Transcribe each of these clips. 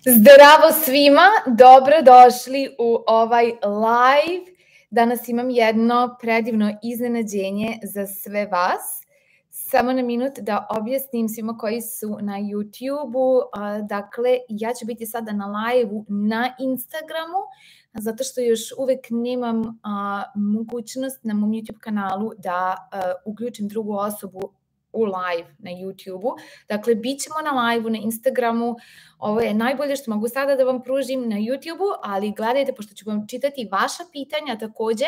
Zdravo svima, dobrodošli u ovaj live. Danas imam jedno predivno iznenađenje za sve vas. Samo na minut da objasnim svima koji su na YouTube-u. Dakle, ja ću biti sada na live-u na Instagramu, zato što još uvek nemam mogućnost na mom YouTube kanalu da uključim drugu osobu u live na YouTube-u. Dakle, bit ćemo na live-u na Instagramu. Ovo je najbolje što mogu sada da vam pružim na YouTube-u, ali gledajte, pošto ću vam čitati vaša pitanja takođe,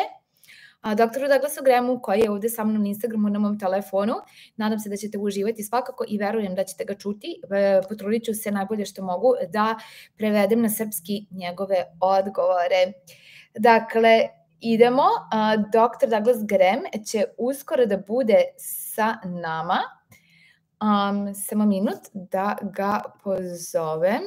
doktoru Douglasu Gremu, koji je ovde sa mnom na Instagramu na mom telefonu. Nadam se da ćete uživati svakako i verujem da ćete ga čuti. Potrudit ću se najbolje što mogu da prevedem na srpski njegove odgovore. Dakle, idemo. Dr. Douglas Grem će uskoro da bude sa nama. Samo minut da ga pozovem.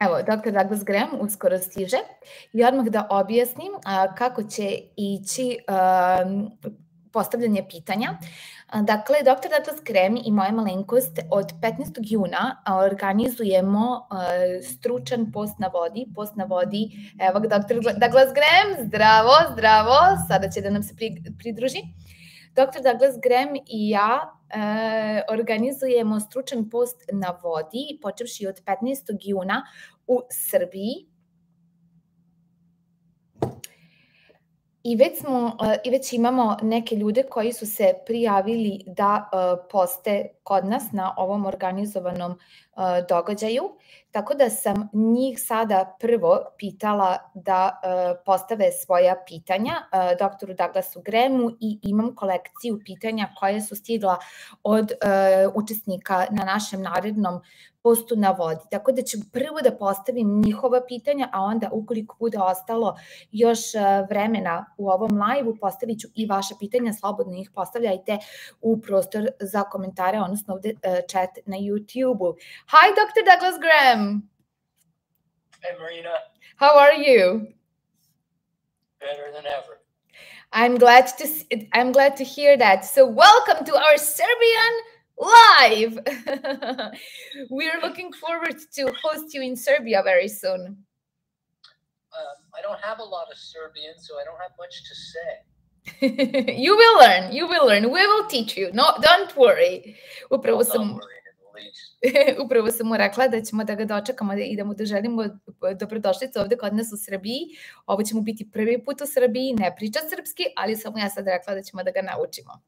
Evo, dr. Douglas Grem uskoro stiže i odmah da objasnim kako će ići postavljanje pitanja. Dakle, dr. Douglas Grem i moja malenkost od 15. juna organizujemo stručan post na vodi. Post na vodi, evo ga dr. Douglas Grem, zdravo, zdravo, sada će da nam se pridruži. Dr. Douglas Grem i ja organizujemo stručan post na vodi, počevši od 15. juna u Srbiji. I već imamo neke ljude koji su se prijavili da poste kod nas na ovom organizovanom događaju, tako da sam njih sada prvo pitala da postave svoja pitanja doktoru Douglasu Gremu i imam kolekciju pitanja koje su stigla od učesnika na našem narednom postu na vodi. Tako da ću prvo da postavim njihova pitanja, a onda ukoliko bude ostalo još vremena u ovom live-u, postavit ću i vaša pitanja, slobodno ih postavljajte u prostor za komentare, odnosno ovde chat na YouTube-u. Hi, Dr. Douglas Grem. Hey, Marina. How are you? Better than ever. I'm glad to hear that. So welcome to our Serbian live. We're looking forward to host you in Serbia very soon. I don't have a lot of Serbian, so I don't have much to say. You will learn. You will learn. We will teach you. No, don't worry. Upravo sam mu rekla da ćemo da ga dočekamo i da mu doželimo dobrodošlicu ovde kod nas u Srbiji. Ovo će mu biti prvi put u Srbiji, ne priča srpski, ali sam mu ja sad rekla da ćemo da ga naučimo.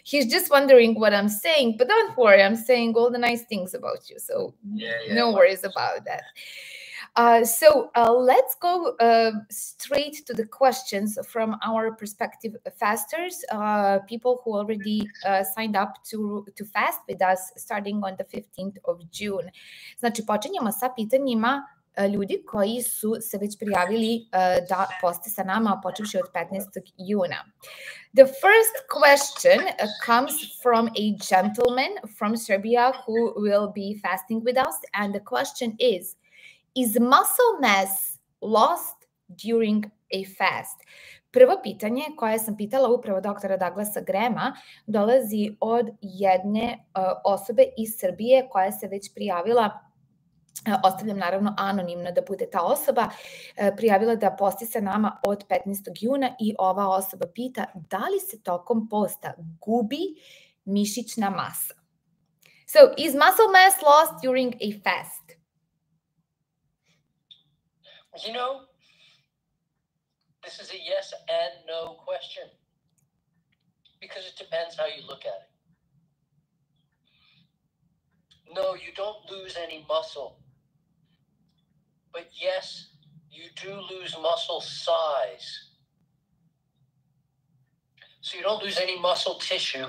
He's just wondering what I'm saying, but don't worry, I'm saying all the nice things about you, so no worries about that. Let's go straight to the questions from our prospective fasters, people who already signed up to fast with us starting on the 15th of June. Znači, počinjemo sa pitanjima ljudi koji su se već prijavili da poste sa nama počevši od 15. juna. The first question comes from a gentleman from Serbia who will be fasting with us, and the question is muscle mass lost during a fast? Prvo pitanje koje sam pitala upravo doktora Douglasa Grema dolazi od jedne osobe iz Srbije koja se već prijavila, ostavljam naravno anonimno da bude ta osoba, prijavila da posti sa nama od 15. juna i ova osoba pita da li se tokom posta gubi mišićna masa. So, is muscle mass lost during a fast? You know, this is a yes and no question because it depends how you look at it. No, you don't lose any muscle, but yes, you do lose muscle size. So you don't lose any muscle tissue,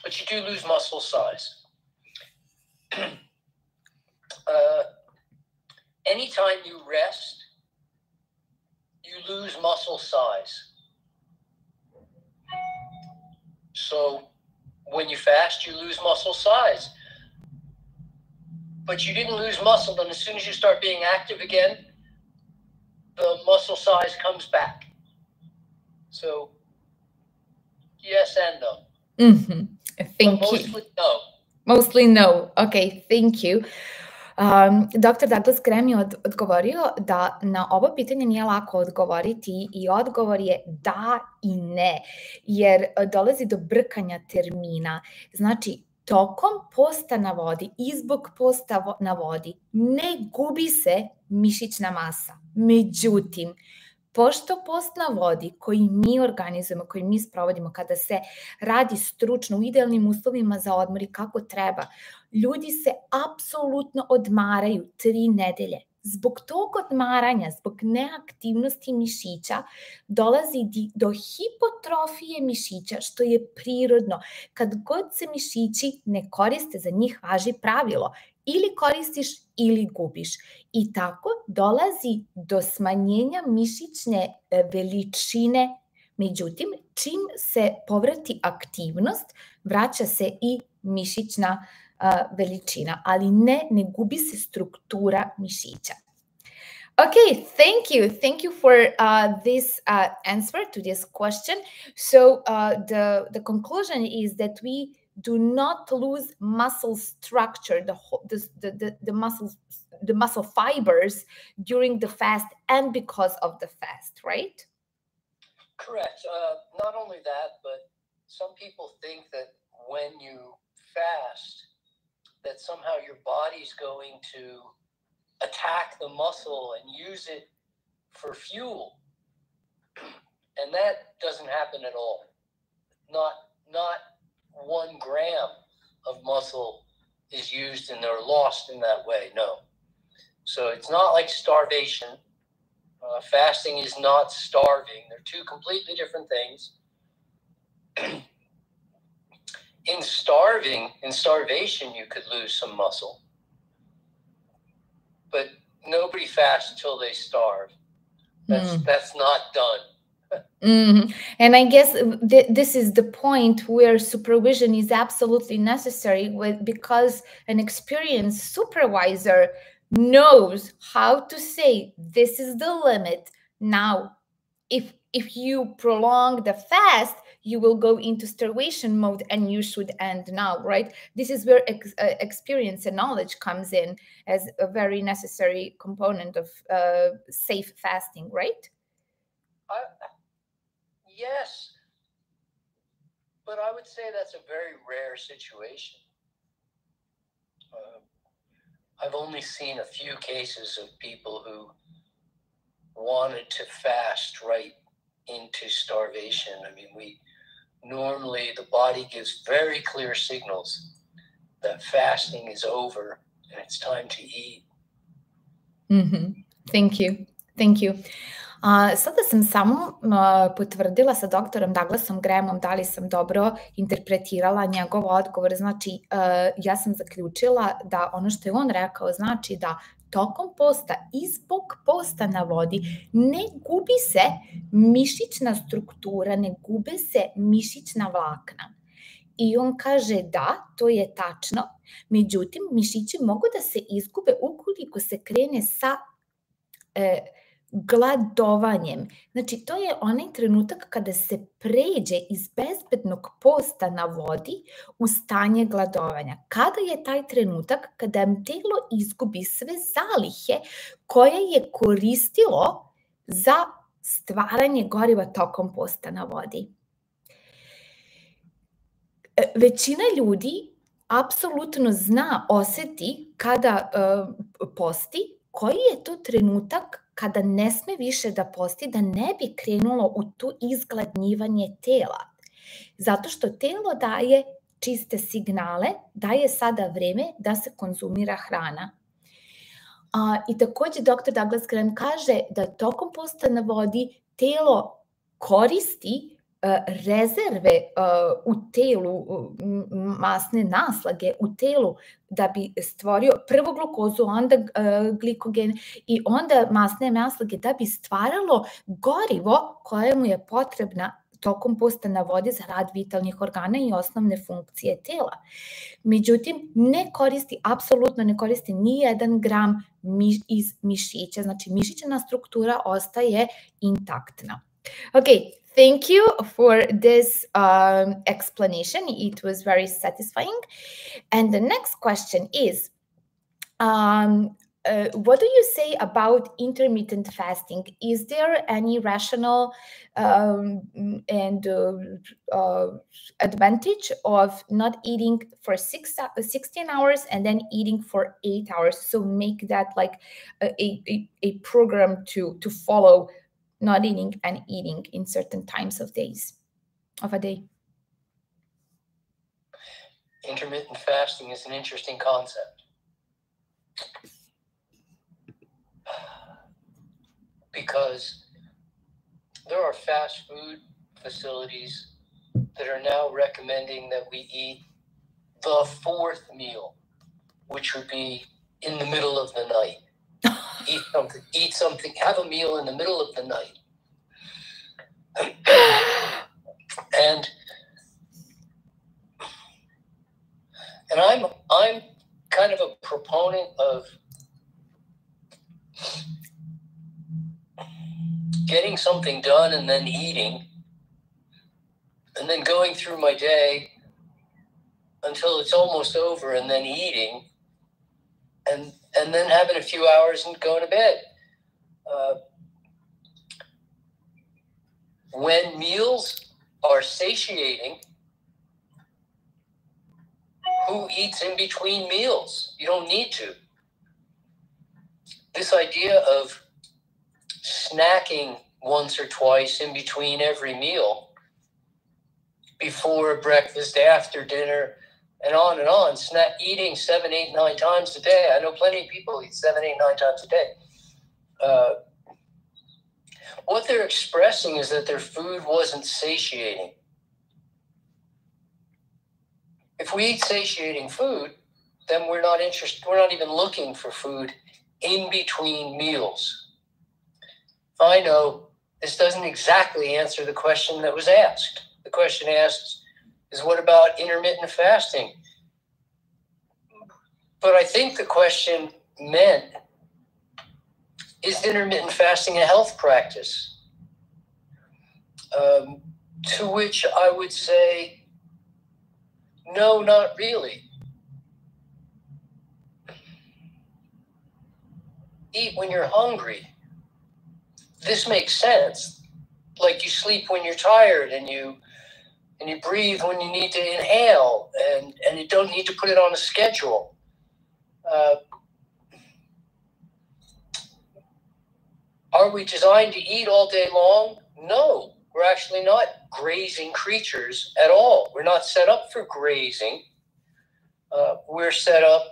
but you do lose muscle size. Anytime you rest, you lose muscle size. So when you fast, you lose muscle size. but you didn't lose muscle, and as soon as you start being active again, the muscle size comes back. So, yes and no. Thank you. Mostly no. Mostly no. Okay, thank you. Dr. Douglas Grem je odgovorio da na ovo pitanje nije lako odgovoriti i odgovor je da i ne, jer dolazi do brkanja termina. Znači, tokom posta na vodi i zbog posta na vodi ne gubi se mišićna masa. Međutim, pošto post na vodi koji mi organizujemo, koji mi sprovodimo, kada se radi stručno u idealnim uslovima za odmor i kako treba, ljudi se apsolutno odmaraju 3 nedelje. Zbog tog odmaranja, zbog neaktivnosti mišića, dolazi do hipotrofije mišića, što je prirodno. Kad god se mišići ne koriste, za njih važi pravilo. Ili koristiš ili gubiš. I tako dolazi do smanjenja mišićne veličine. Međutim, čim se povrati aktivnost, vraća se i mišićna veličina, ali ne gubi se struktura mišića. Okay, thank you for this answer to this question. So the conclusion is that we do not lose muscle structure, the muscle fibers during the fast and because of the fast, right? Correct. Not only that, but some people think that when you fast, that somehow your body's going to attack the muscle and use it for fuel. And that doesn't happen at all. Not 1 gram of muscle is used and they're lost in that way, no. So it's not like starvation. Fasting is not starving. They're 2 completely different things. In starvation, you could lose some muscle. But nobody fasts until they starve. That's not done. And I guess this is the point where supervision is absolutely necessary because an experienced supervisor knows how to say, this is the limit. Now, if you prolong the fast, you will go into starvation mode and you should end now, right? This is where experience and knowledge comes in as a very necessary component of safe fasting, right? Yes, but I would say that's a very rare situation. I've only seen a few cases of people who wanted to fast right into starvation. I mean, normally the body gives very clear signals that fasting is over and it's time to eat. Thank you. Sada sam samo potvrdila sa doktorom Douglasom Gremom da li sam dobro interpretirala njegov odgovor. Znači, ja sam zaključila da ono što je on rekao znači da tokom posta i zbog posta na vodi ne gubi se mišićna struktura, ne gube se mišićna vlakna. I on kaže da, to je tačno, međutim, mišići mogu da se izgube ukoliko se krene sa gladovanjem. Znači, to je onaj trenutak kada se pređe iz bezbednog posta na vodi u stanje gladovanja. Kada je taj trenutak kada telo izgubi sve zalihe koje je koristilo za stvaranje goriva tokom posta na vodi. Većina ljudi apsolutno zna, oseti kada posti, koji je to trenutak kada ne sme više da posti, da ne bi krenulo u tu izgladnjivanje tela. Zato što telo daje čiste signale, da je sada vreme da se konzumira hrana. I takođe dr. Douglas Grem kaže da tokom posta na vodi telo koristi rezerve u telu, masne naslage u telu da bi stvorio prvo glukozu, onda glikogen i onda masne naslage da bi stvaralo gorivo koje mu je potrebna tokom posta na vodi za rad vitalnih organa i osnovne funkcije tela. Međutim, apsolutno ne koristi ni 1 gram iz mišića, znači mišićna struktura ostaje intaktna. Okay, thank you for this explanation. It was very satisfying. And the next question is, what do you say about intermittent fasting? Is there any rational and advantage of not eating for 16 hours and then eating for 8 hours? So make that like a program to follow, not eating and eating in certain times of a day. Intermittent fasting is an interesting concept. Because there are fast food facilities that are now recommending that we eat the 4th meal, which would be in the middle of the night. Eat something, have a meal in the middle of the night. And I'm kind of a proponent of getting something done and then eating, and then going through my day until it's almost over and then eating, and then having a few hours and going to bed. When meals are satiating, who eats in between meals? You don't need to. This idea of snacking once or twice in between every meal, before breakfast, after dinner, and on, eating 7, 8, 9 times a day. I know plenty of people eat 7, 8, 9 times a day. What they're expressing is that their food wasn't satiating. If we eat satiating food, then we're not interested. We're not even looking for food in between meals. I know this doesn't exactly answer the question that was asked. The question asked is, what about intermittent fasting? But I think the question meant, is intermittent fasting a health practice? To which I would say, no, not really. Eat when you're hungry. This makes sense. Like you sleep when you're tired, and you breathe when you need to inhale, and you don't need to put it on a schedule. Are we designed to eat all day long? No, we're actually not grazing creatures at all. We're not set up for grazing. We're set up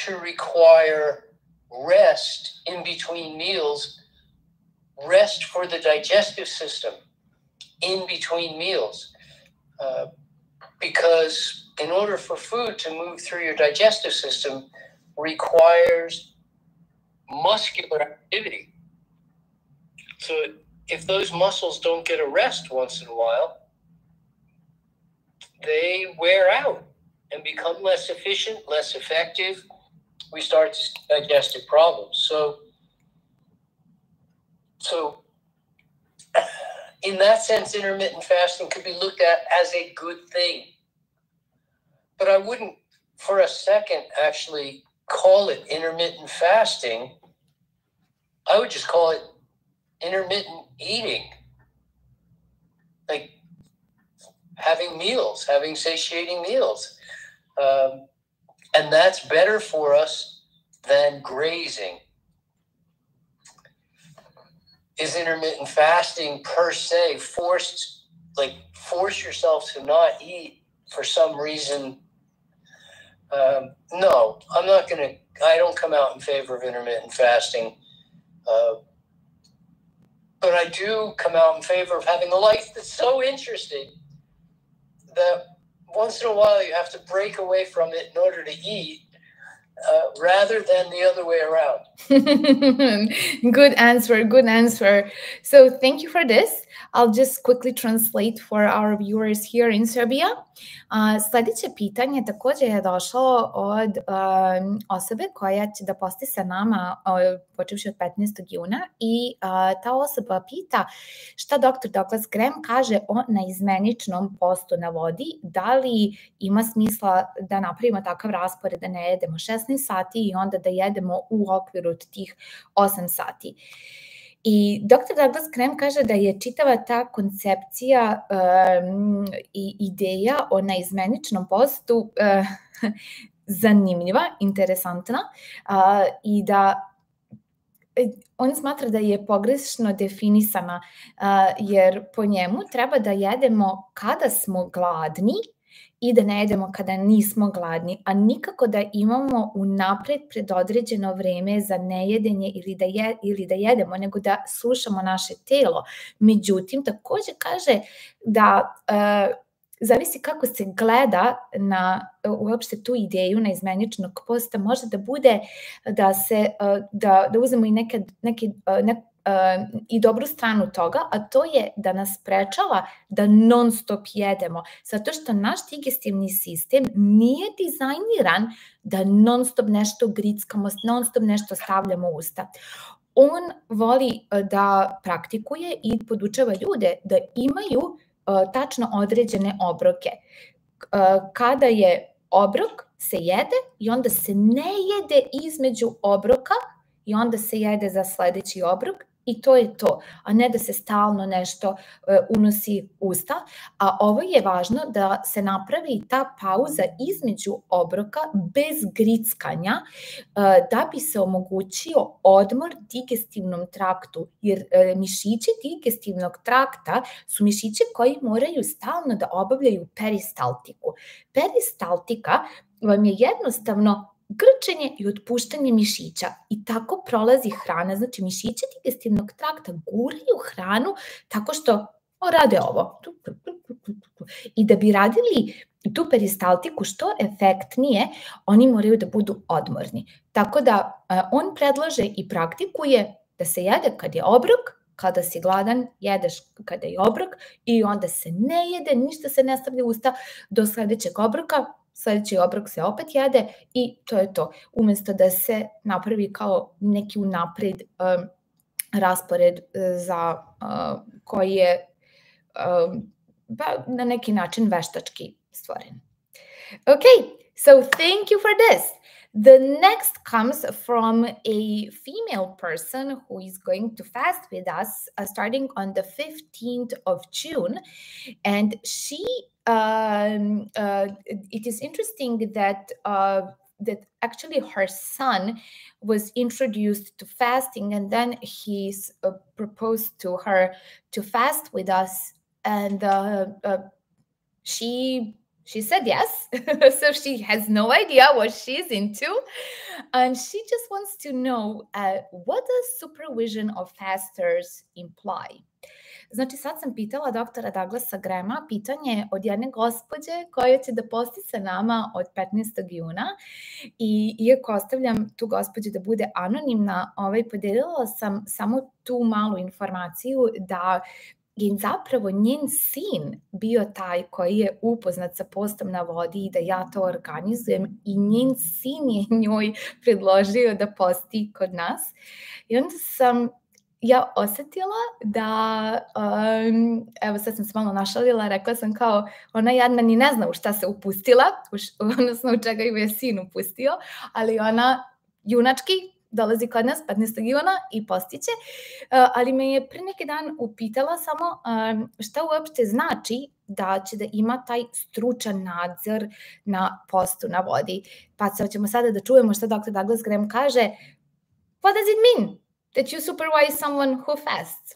to require rest in between meals, rest for the digestive system in between meals. Because in order for food to move through your digestive system requires muscular activity. So if those muscles don't get a rest once in a while, they wear out and become less efficient, less effective. We start to see digestive problems. So in that sense, intermittent fasting could be looked at as a good thing. But I wouldn't for a second actually call it intermittent fasting. I would just call it intermittent eating. Like having meals, having satiating meals. And that's better for us than grazing. Is intermittent fasting per se force yourself to not eat for some reason? No, I don't come out in favor of intermittent fasting. But I do come out in favor of having a life that's so interesting that once in a while you have to break away from it in order to eat, rather than the other way around. Good answer, good answer. So thank you for this. I'll just quickly translate for our viewers here in Serbia. Sledeće pitanje takođe je došlo od osobe koja će da posti sa nama počevši od 15. juna i ta osoba pita šta dr. Douglas Graham kaže o naizmeničnom postu na vodi, da li ima smisla da napravimo takav raspored da ne jedemo 16 sati i onda da jedemo u okviru od tih 8 sati. I dr. Douglas Graham kaže da je čitava ta koncepcija i ideja o naizmeničnom postu zanimljiva, interesantna i da on smatra da je pogrešno definisana jer po njemu treba da jedemo kada smo gladni i da ne jedemo kada nismo gladni, a nikako da imamo unapred predodređeno vreme za nejedenje ili da jedemo, nego da slušamo naše telo. Međutim, takođe kaže da zavisi kako se gleda na uopšte tu ideju naizmeničnog posta, može da bude da uzmemo i i dobru stranu toga, a to je da nas sprečava da non stop jedemo, zato što naš digestivni sistem nije dizajniran da non stop nešto grickamo, non stop nešto stavljamo u usta. On voli da praktikuje i podučava ljude da imaju tačno određene obroke. Kada je obrok, se jede i onda se ne jede između obroka i onda se jede za sledeći obrok i to je to, a ne da se stalno nešto unosi usta. A ovo je važno da se napravi ta pauza između obroka bez grickanja da bi se omogućio odmor digestivnom traktu, jer mišići digestivnog trakta su mišići koji moraju stalno da obavljaju peristaltiku. Peristaltika vam je jednostavno grčenje i otpuštanje mišića i tako prolazi hrana, znači mišići digestivnog trakta guraju hranu tako što rade ovo. I da bi radili tu peristaltiku što efektnije, oni moraju da budu odmorni. Tako da on predlaže i praktikuje da se jede kad je obrok, kada si gladan, jedeš kada je obrok i onda se ne jede, ništa se ne stavlja u usta do sledećeg obroka, sledeći obrok se opet jede i to je to. Umesto da se napravi kao neki unapred raspored za koji je na neki način veštački stvoren. Okay, so thank you for this. The next comes from a female person who is going to fast with us starting on the 15th of June. And it is interesting that actually her son was introduced to fasting, and then he's proposed to her to fast with us, and she said yes. So she has no idea what she's into, and she just wants to know what does supervision of fasters imply. Znači, sad sam pitala doktora Douglasa Grahama pitanje od jedne gospođe koja će da posti sa nama od 15. juna i iako ostavljam tu gospođu da bude anonimna, podelila sam samo tu malu informaciju da je zapravo njen sin bio taj koji je upoznat sa postom na vodi i da ja to organizujem i njen sin je njoj predložio da posti kod nas. I onda sam ja osetila da, evo sad sam se malo našalila, rekla sam kao ona jadna ni ne zna u šta se upustila, odnosno u čega ju je sin upustio, ali ona junački dolazi kod nas 15. juna i postiće, ali me je pre neki dan upitala samo šta uopšte znači da će da ima taj stručan nadzor na postu na vodi. Pa ćemo sada da čujemo šta dr. Douglas Graham kaže. What does it mean that you supervise someone who fasts?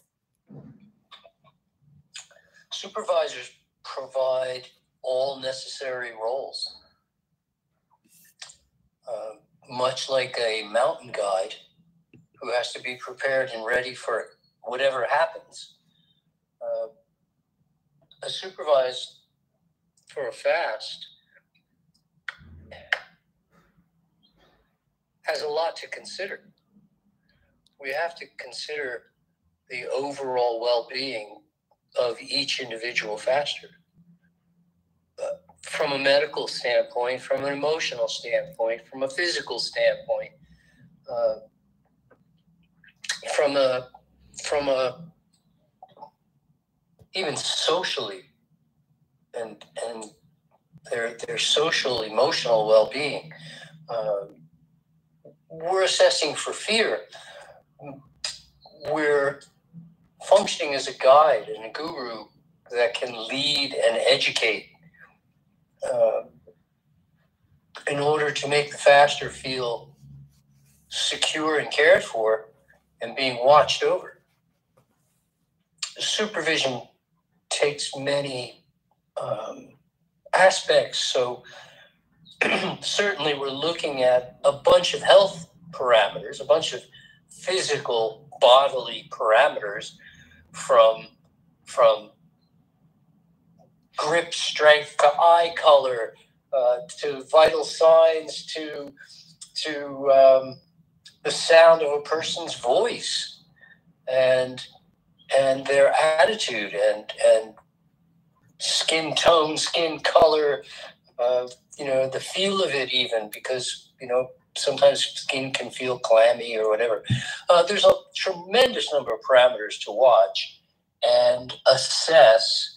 Supervisors provide all necessary roles. Much like a mountain guide who has to be prepared and ready for whatever happens. A supervisor for a fast has a lot to consider. we have to consider the overall well-being of each individual faster. From a medical standpoint, from an emotional standpoint, from a physical standpoint, from a even socially, and their social, emotional well-being. We're assessing for fear. We're functioning as a guide and a guru that can lead and educate in order to make the faster feel secure and cared for and being watched over. Supervision takes many aspects. So certainly we're looking at a bunch of health parameters, a bunch of physical bodily parameters, from grip strength to eye color, to vital signs, to the sound of a person's voice, and their attitude, and skin tone, skin color, the feel of it, even, because sometimes skin can feel clammy or whatever. There's a tremendous number of parameters to watch and assess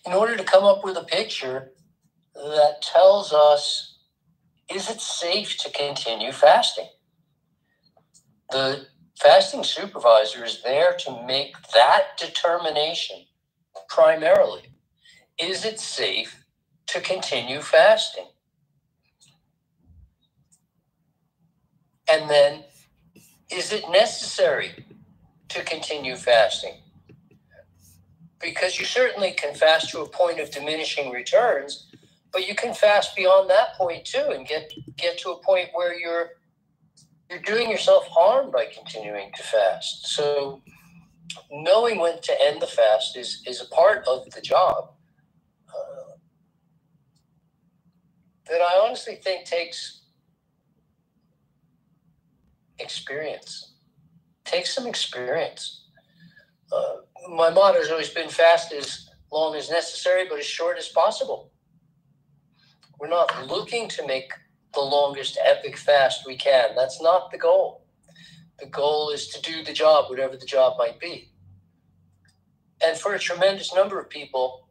in order to come up with a picture that tells us, is it safe to continue fasting? The fasting supervisor is there to make that determination primarily. Is it safe to continue fasting? And then, is it necessary to continue fasting? Because you certainly can fast to a point of diminishing returns, but you can fast beyond that point too, and get to a point where you're doing yourself harm by continuing to fast. So knowing when to end the fast is a part of the job that I honestly think takes experience. Takes some experience. My motto has always been fast as long as necessary, but as short as possible. We're not looking to make the longest epic fast we can. That's not the goal. The goal is to do the job, whatever the job might be. And for a tremendous number of people,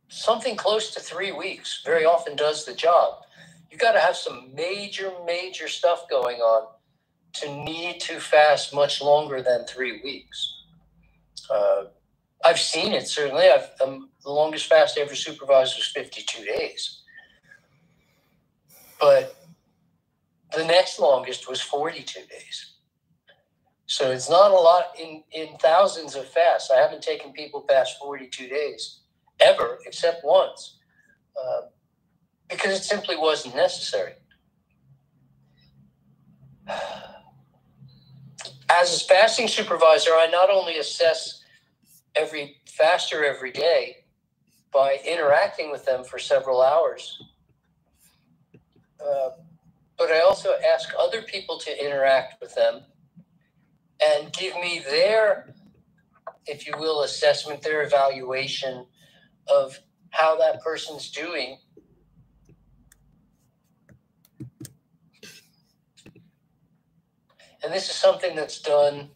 something close to 3 weeks very often does the job. You've got to have some major stuff going on to need to fast much longer than 3 weeks. I've seen it, certainly. The longest fast I ever supervised was 52 days. But the next longest was 42 days. So it's not a lot in thousands of fasts. I haven't taken people past 42 days ever, except once, because it simply wasn't necessary. As a fasting supervisor, I not only assess every faster every day by interacting with them for several hours, but I also ask other people to interact with them and give me their, if you will, assessment, their evaluation of how that person's doing. And this is something that's done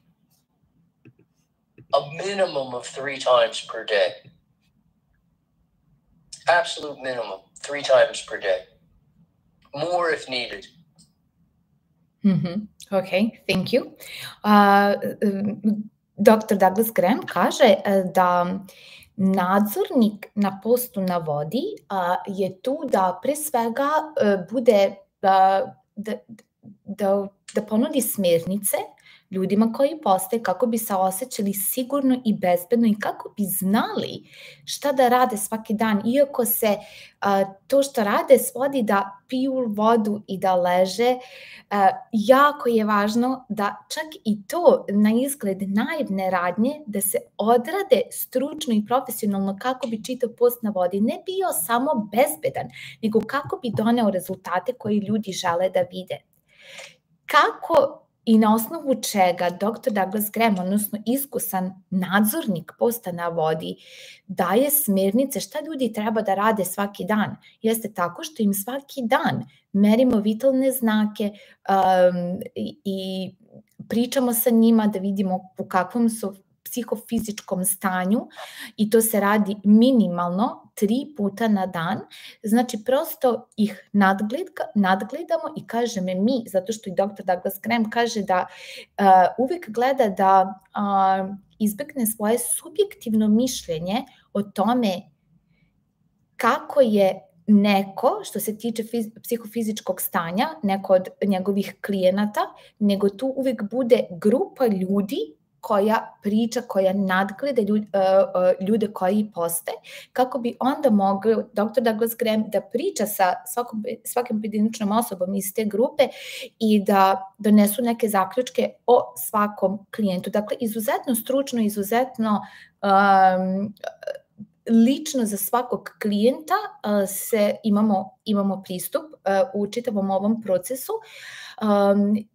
a minimum of 3 times per day. Absolute minimum, 3 times per day. More if needed. Ok, thank you. Dr. Douglas Grem kaže da nadzornik na postu na vodi je tu da pre svega bude da ponudi smernice ljudima koji poste, kako bi se osjećali sigurno i bezbedno i kako bi znali šta da rade svaki dan, iako se to što rade svodi da piju vodu i da leže. Jako je važno da čak i to na izgled naivne radnje da se odrade stručno i profesionalno kako bi čitav post na vodi ne bio samo bezbedan, nego kako bi doneo rezultate koji ljudi žele da vide. Kako i na osnovu čega dr. Douglas Gremom, odnosno iskusan nadzornik posta na vodi, daje smernice šta ljudi treba da rade svaki dan, jeste tako što im svaki dan merimo vitalne znake i pričamo sa njima da vidimo u kakvom su psihofizičkom stanju i to se radi minimalno 3 puta na dan. Znači, prosto ih nadgledamo i kažemo mi, zato što i dr. Douglas Grem kaže da uvek gleda da izbegne svoje subjektivno mišljenje o tome kako je neko, što se tiče psihofizičkog stanja, neko od njegovih klijenata, nego tu uvek bude grupa ljudi koja priča, koja nadgleda ljude koji poste, kako bi onda mogli dr. Douglas Grem da priča sa svakim pojedinačnom osobom iz te grupe i da donesu neke zaključke o svakom klijentu. Dakle, izuzetno stručno, izuzetno lično za svakog klijenta imamo pristup u čitavom ovom procesu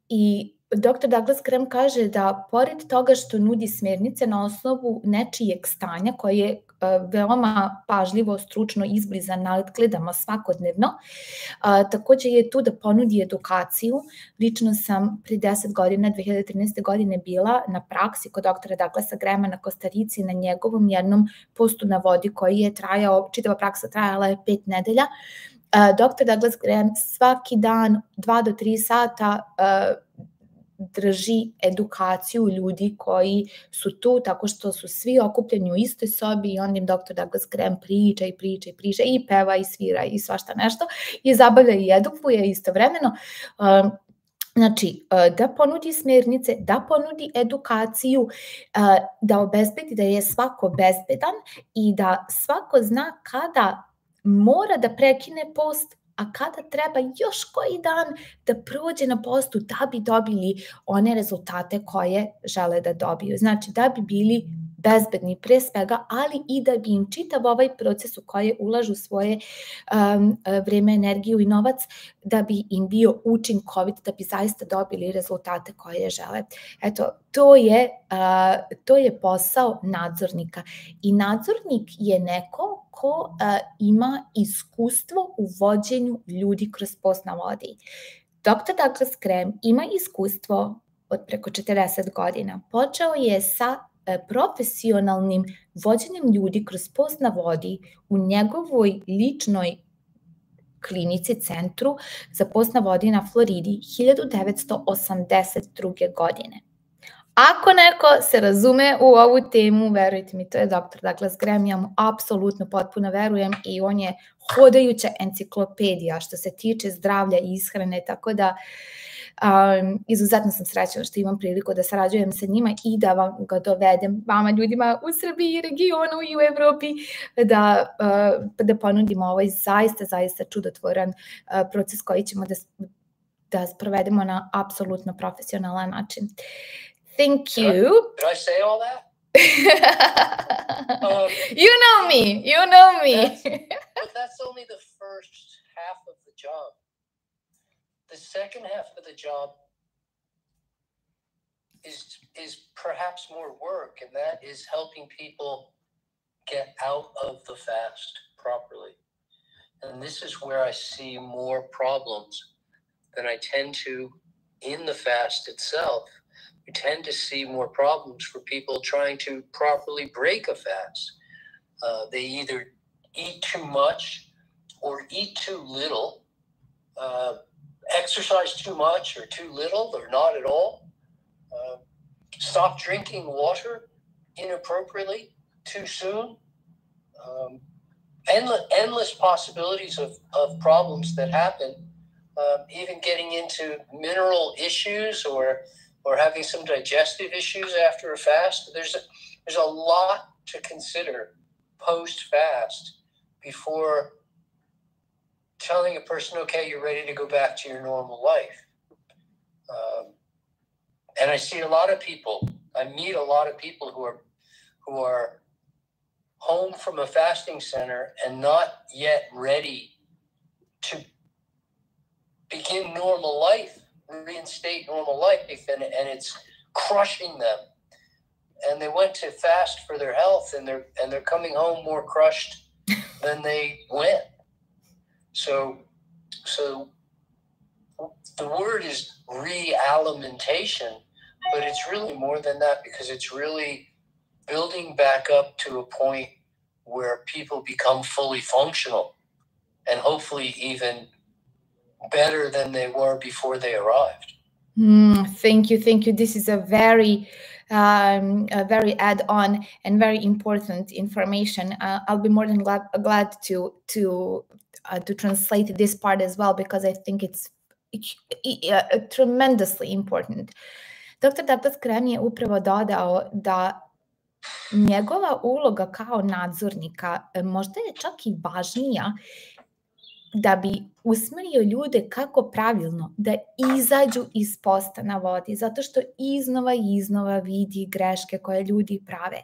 i dr. Douglas Grem kaže da pored toga što nudi smernice na osnovu nečijeg stanja koje veoma pažljivo, stručno, izbliza nadgledamo svakodnevno, takođe je tu da ponudi edukaciju. Lično sam pre 10 godina, 2013. godine, bila na praksi kod dr. Douglasa Grema na Kostarici na njegovom jednom postu na vodi koji je trajao, čitava praksa trajala je 5 nedelja. Dr. Douglas Grem svaki dan 2 do 3 sata drži edukaciju ljudi koji su tu tako što su svi okupljeni u istoj sobi i onda im dr. Douglas Grem priča i peva i svira i svašta nešto i zabavlja i edukuje istovremeno. Znači, da ponudi smernice, da ponudi edukaciju, da obezbedi da je svako bezbedan i da svako zna kada mora da prekine post, a kada treba još koji dan da prođe na postu da bi dobili one rezultate koje žele da dobiju. Znači, da bi bili bezbedni pre svega, ali i da bi im čitav ovaj proces u koje ulažu svoje vreme, energiju i novac, da bi im bio učinkovit, da bi zaista dobili rezultate koje žele. Eto, to je posao nadzornika. I nadzornik je neko ko ima iskustvo u vođenju ljudi kroz post na vodi. Dr. Douglas Grem ima iskustvo od preko 40 godina. Počeo je sa profesionalnim vođenjem ljudi kroz post na vodi u njegovoj ličnoj klinici, centru za post na vodi na Floridi 1982. godine. Ako neko se razume u ovu temu, verujte mi, to je dr. Douglas Grem, ja mu apsolutno potpuno verujem i on je hodajuća enciklopedija što se tiče zdravlja i ishrane, tako da izuzetno sam srećna što imam priliku da sarađujem sa njima i da vam ga dovedem, vama ljudima u Srbiji, regionu i u Evropi, da ponudimo ovaj zaista čudotvoran proces koji ćemo da sprovedemo na apsolutno profesionalan način. Thank you. Did I say all that? You know me. But that's only the first half of the job. The second half of the job is perhaps more work, and that is helping people get out of the fast properly. And this is where I see more problems than I tend to in the fast itself. We tend to see more problems for people trying to properly break a fast. They either eat too much or eat too little, exercise too much or too little or not at all, stop drinking water inappropriately too soon. Endless possibilities of problems that happen, even getting into mineral issues or or having some digestive issues after a fast. There's a lot to consider post-fast before telling a person, okay, you're ready to go back to your normal life. And I see a lot of people, I meet a lot of people who are home from a fasting center and not yet ready to begin normal life, reinstate normal life, and it's crushing them. And they went to fast for their health, and they're coming home more crushed than they went. So the word is re-alimentation, but it's really more than that, because it's really building back up to a point where people become fully functional and hopefully even better than they were before they arrived. Thank you. This is a very add-on and very important information. I'll be more than glad to translate this part as well, because I think it's tremendously important. Dr. Douglas Grem je upravo dodao da njegova uloga kao nadzornika možda je čak i važnija da bi usmerio ljude kako pravilno da izađu iz posta na vodi, zato što iznova i iznova vidi greške koje ljudi prave.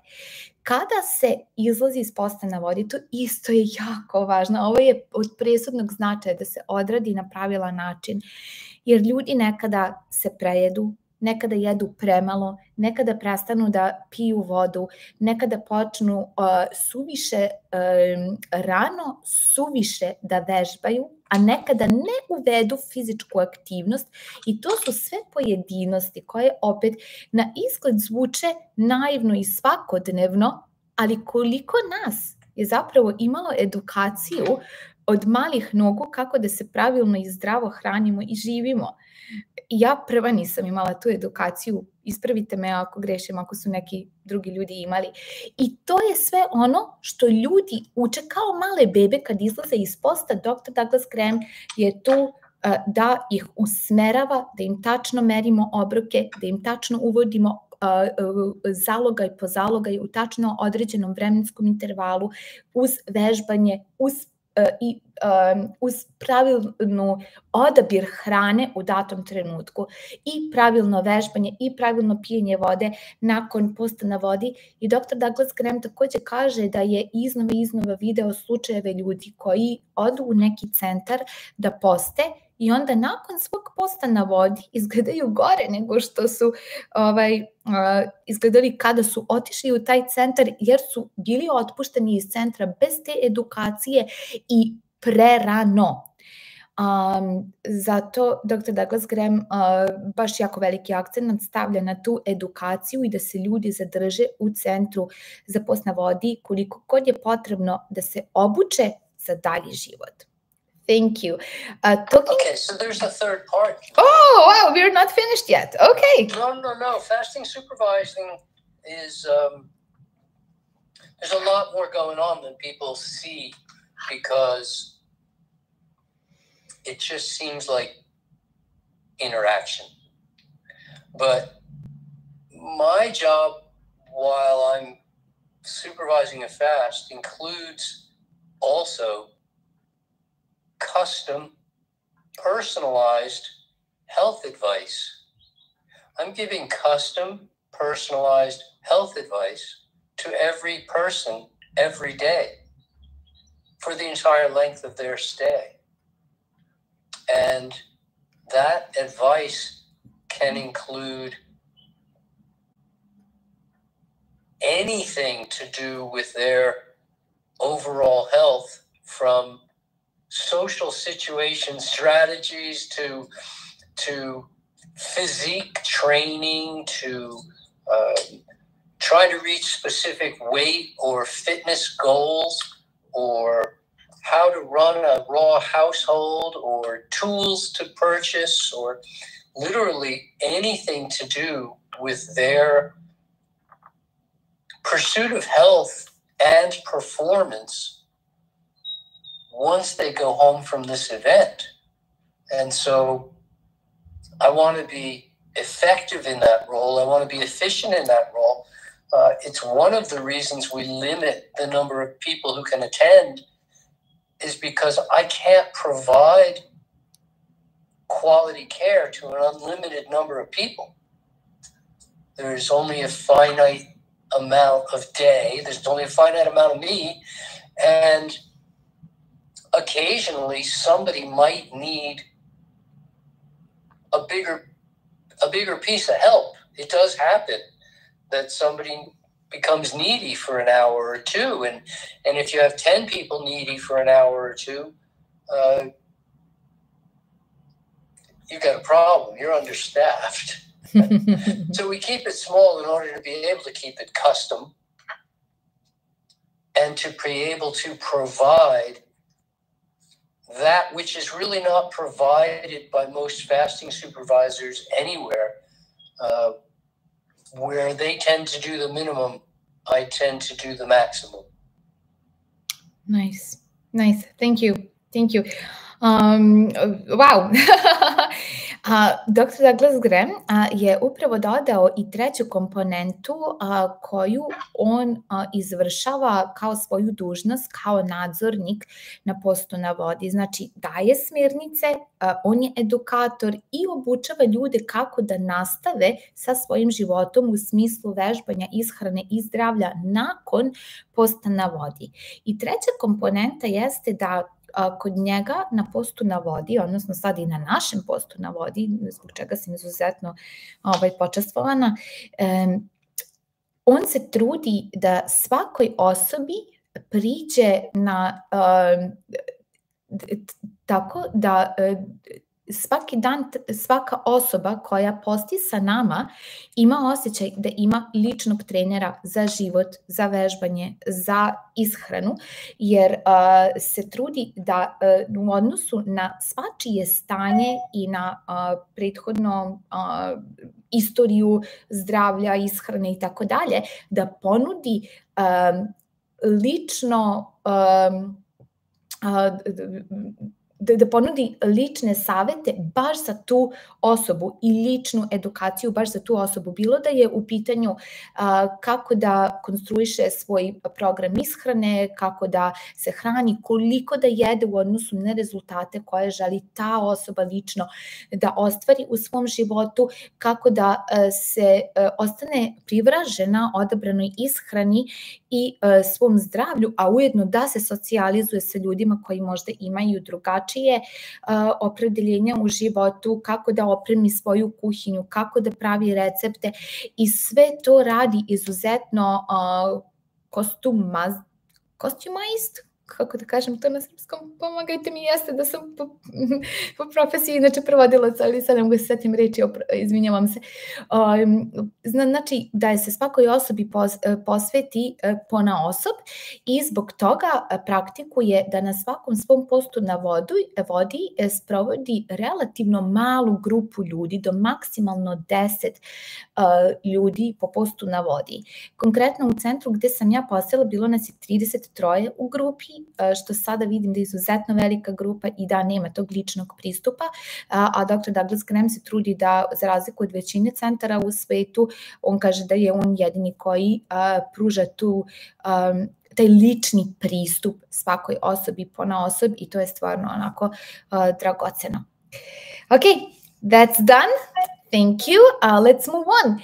Kada se izlazi iz posta na vodi, to isto je jako važno. Ovo je od presudnog značaja da se odradi na pravilan način, jer ljudi nekada se prejedu, nekada jedu premalo, nekada prestanu da piju vodu, nekada počnu suviše rano, suviše da vežbaju, a nekada ne uvedu fizičku aktivnost, i to su sve pojedinosti koje opet na izgled zvuče naivno i svakodnevno, ali koliko nas je zapravo imalo edukaciju od malih nogu kako da se pravilno i zdravo hranimo i živimo. Ja prva nisam imala tu edukaciju, ispravite me ako grešim, ako su neki drugi ljudi imali. I to je sve ono što ljudi uče kao male bebe kad izlaze iz posta. Dr. Douglas Grem je tu da ih usmerava, da im tačno merimo obroke, da im tačno uvodimo zalogaj po zalogaj u tačno određenom vremenskom intervalu, uz vežbanje, uz pravilnu odabir hrane u datom trenutku, i pravilno vežbanje i pravilno pijenje vode nakon posta na vodi. I dr. Douglas Grem takođe kaže da je iznova video slučajeve ljudi koji odu u neki centar da poste i onda nakon svog posta na vodi izgledaju gore nego što su izgledali kada su otišli u taj centar, jer su bili otpušteni iz centra bez te edukacije i prerano. Zato dr. Douglas Grem baš jako veliki akcent stavlja na tu edukaciju i da se ljudi zadrže u centru za post na vodi koliko god je potrebno da se obuče za dalji život. Thank you. Okay, so there's a third part. Oh, wow, we're not finished yet. Okay. No. Fasting supervising is, there's a lot more going on than people see, because it just seems like interaction. But my job while I'm supervising a fast includes also custom, personalized health advice. I'm giving custom, personalized health advice to every person every day for the entire length of their stay. And that advice can include anything to do with their overall health, from social situation strategies to physique training, to try to reach specific weight or fitness goals, or how to run a raw household, or tools to purchase, or literally anything to do with their pursuit of health and performance once they go home from this event. And so I want to be effective in that role. I want to be efficient in that role. It's one of the reasons we limit the number of people who can attend, is because I can't provide quality care to an unlimited number of people. There's only a finite amount of day. There's only a finite amount of me. And occasionally somebody might need a bigger piece of help. It does happen that somebody becomes needy for an hour or two. And if you have 10 people needy for an hour or two, you've got a problem. You're understaffed. So we keep it small in order to be able to keep it custom and to be able to provide that which is really not provided by most fasting supervisors anywhere. Where they tend to do the minimum, I tend to do the maximum. Nice. Thank you. Wow. Dr. Douglas Grem je upravo dodao i treću komponentu koju on izvršava kao svoju dužnost, kao nadzornik na postu na vodi. Znači, daje smjernice, on je edukator i obučava ljude kako da nastave sa svojim životom u smislu vežbanja, ishrane i zdravlja nakon posta na vodi. I treća komponenta jeste da kod njega na postu na vodi, odnosno sad i na našem postu na vodi, zbog čega sam izuzetno počastvovana, on se trudi da svakoj osobi priđe na tako da svaki dan svaka osoba koja posti sa nama ima osjećaj da ima ličnog trenera za život, za vežbanje, za ishranu, jer se trudi da u odnosu na svačije stanje i na prethodno istoriju zdravlja, ishrane i tako dalje, da ponudi lično da ponudi lične savete baš za tu osobu i ličnu edukaciju baš za tu osobu. Bilo da je u pitanju kako da konstruiše svoj program ishrane, kako da se hrani, koliko da jede u odnosu na rezultate koje želi ta osoba lično da ostvari u svom životu, kako da se ostane privražena odabranoj ishrani i svom zdravlju, a ujedno da se socijalizuje sa ljudima koji možda imaju drugačije opredeljenja u životu, kako da opremi svoju kuhinju, kako da pravi recepte i sve to radi izuzetno customized, kako da kažem to na srpskom, pomagajte mi, jeste da sam po profesiji, inače prevodilac, ali sad ne mogu se setim reči, izvinjavam se. Znači da se svakoj osobi posveti ponaosob i zbog toga praktikuje da na svakom svom postu na vodi sprovodi relativno malu grupu ljudi, do maksimalno 10 ljudi po postu na vodi. Konkretno u centru gde sam ja postala bilo nas je 33 u grupi, što sada vidim da je izuzetno velika grupa i da nema tog ličnog pristupa, a dr. Douglas Grem se trudi da, za razliku od većine centara u svetu, on kaže da je on jedini koji pruža taj lični pristup svakoj osobi ponaosob i to je stvarno onako dragoceno. Okay, that's done. Thank you. Let's move on.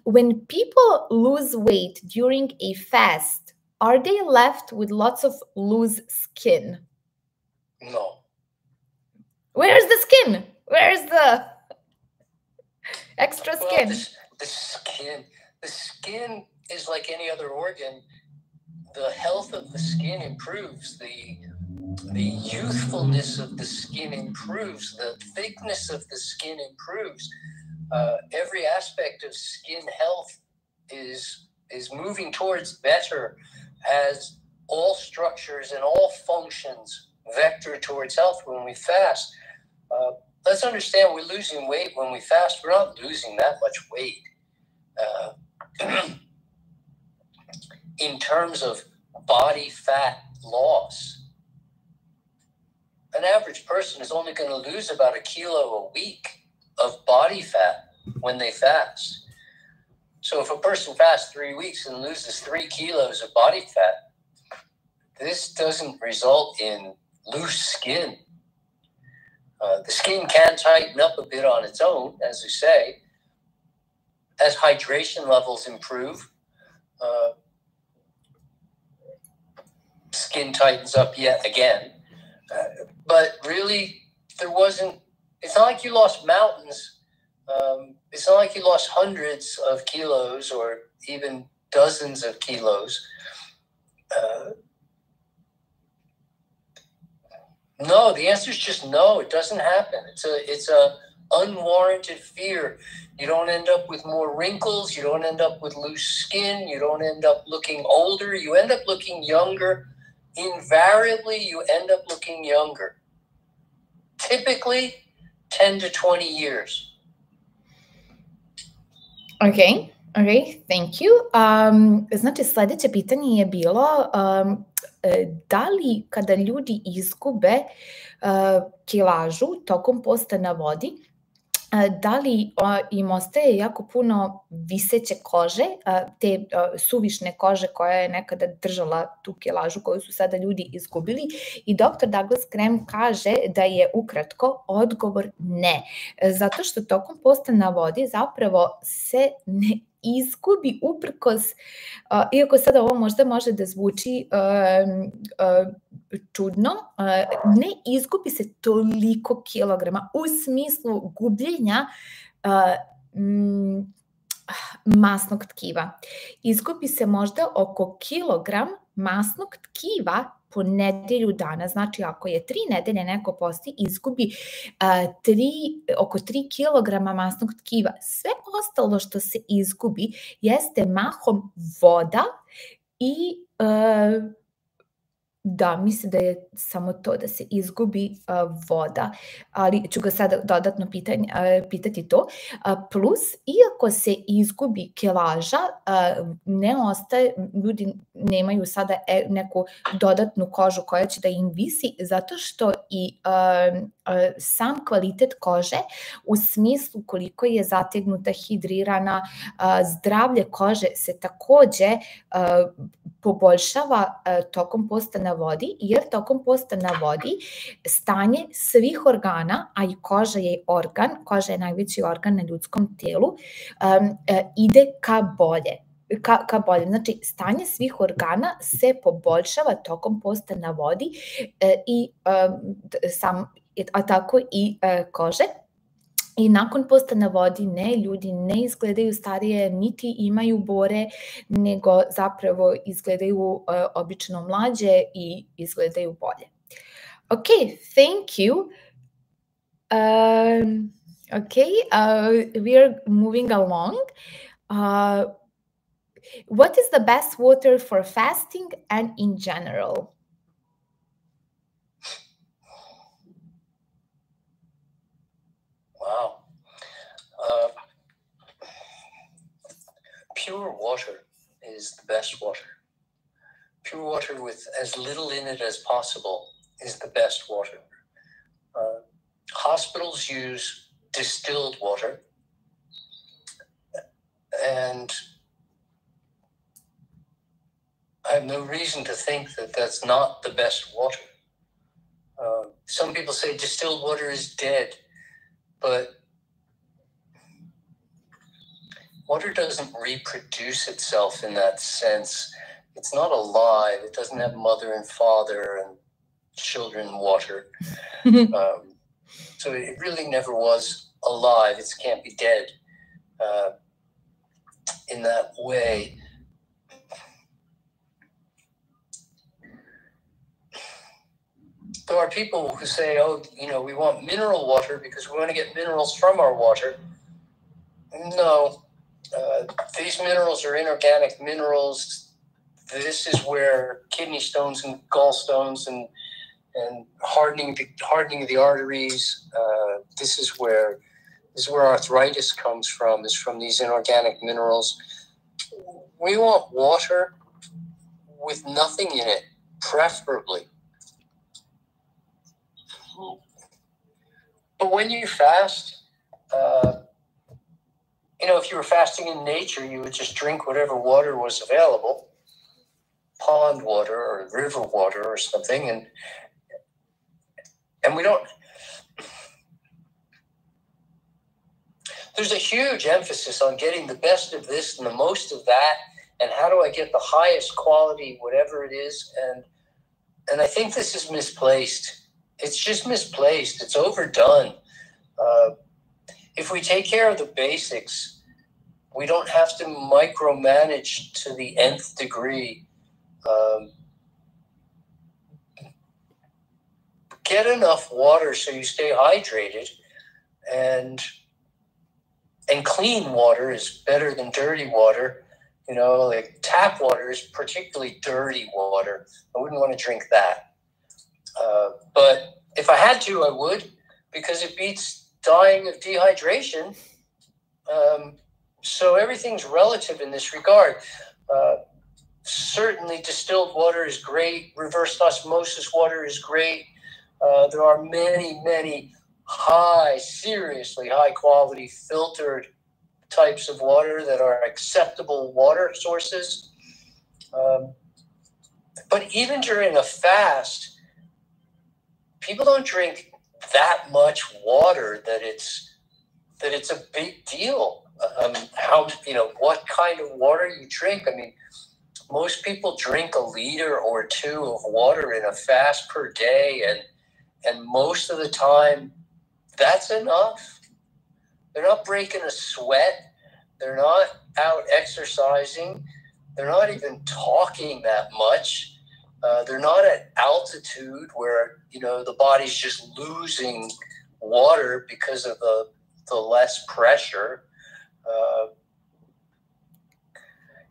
When people lose weight during a fast, are they left with lots of loose skin? No. Where's the skin? Where's the extra skin? Well, the skin is like any other organ. The health of the skin improves. The youthfulness of the skin improves. The thickness of the skin improves. Every aspect of skin health is moving towards better as all structures and all functions vector towards health when we fast. Let's understand we're losing weight when we fast. We're not losing that much weight. In terms of body fat loss, an average person is only going to lose about 1 kilo a week of body fat when they fast. So if a person fasts 3 weeks and loses 3 kilos of body fat, this doesn't result in loose skin. The skin can tighten up a bit on its own, as we say, as hydration levels improve. Skin tightens up yet again. But really, it's not like you lost mountains. It's not like you lost hundreds of kilos or even dozens of kilos. No, the answer is just no. It doesn't happen. It's a unwarranted fear. You don't end up with more wrinkles. You don't end up with loose skin. You don't end up looking older. You end up looking younger. Invariably, you end up looking younger. Typically, 10 to 20 years. Ok, thank you. Znači, sledeće pitanje je bilo da li kada ljudi izgube kilažu tokom posta na vodi, da li im ostaje jako puno viseće kože, te suvišne kože koja je nekada držala tu kilažu koju su sada ljudi izgubili, i dr. Douglas Grem kaže da je ukratko odgovor ne, zato što tokom posta na vodi zapravo se ne izgubi uprkos, iako sada ovo možda može da zvuči čudno, ne izgubi se toliko kilograma u smislu gubljenja masnog tkiva. Izgubi se možda oko kilogram masnog tkiva po nedelju dana. Znači, ako je 3 nedelje neko posti, izgubi oko 3 kilograma masnog tkiva. Sve ostalo što se izgubi jeste mahom voda i da, mislim da je samo to da se izgubi voda, ali ću ga sada dodatno pitati to. Plus, iako se izgubi kilaža, ne ostaje, ljudi nemaju sada neku dodatnu kožu koja će da im visi, zato što i sam kvalitet kože, u smislu koliko je zategnuta, hidrirana, zdravlje kože se takođe poboljšava tokom posta na vodi, jer tokom posta na vodi stanje svih organa, a i koža je organ, koža je najveći organ na ljudskom telu, ide ka bolje. Znači, stanje svih organa se poboljšava tokom posta na vodi, a tako i kože. I nakon posta na vodi ljudi ne izgledaju starije, niti imaju bore, nego zapravo izgledaju obično mlađe i izgledaju bolje. Ok, thank you. We are moving along. What is the best water for fasting and in general? Wow. Pure water is the best water. Pure water with as little in it as possible is the best water. Hospitals use distilled water, and I have no reason to think that that's not the best water. Some people say distilled water is dead, but water doesn't reproduce itself in that sense. It's not alive. It doesn't have mother and father and children water. So it really never was alive. It can't be dead in that way. There are people who say, we want mineral water because we want to get minerals from our water. No, these minerals are inorganic minerals. This is where kidney stones and gallstones and hardening of the arteries. This is where arthritis comes from. Is from these inorganic minerals. We want water with nothing in it, preferably. But when you fast, if you were fasting in nature, you would just drink whatever water was available, pond water or river water or something, and we don't. There's a huge emphasis on getting the best of this and the most of that, and how do I get the highest quality, whatever it is, and I think this is misplaced. It's just misplaced. It's overdone. If we take care of the basics, we don't have to micromanage to the nth degree. Get enough water so you stay hydrated, and clean water is better than dirty water. Like tap water is particularly dirty water. I wouldn't want to drink that. But if I had to, I would, because it beats dying of dehydration. So everything's relative in this regard. Certainly distilled water is great. Reverse osmosis water is great. There are many, many seriously high quality filtered types of water that are acceptable water sources. But even during a fast, people don't drink that much water that it's a big deal. What kind of water you drink. I mean, most people drink 1 liter or 2 of water in a fast per day, and most of the time that's enough. They're not breaking a sweat. They're not out exercising. They're not even talking that much. They're not at altitude where, the body's just losing water because of the less pressure.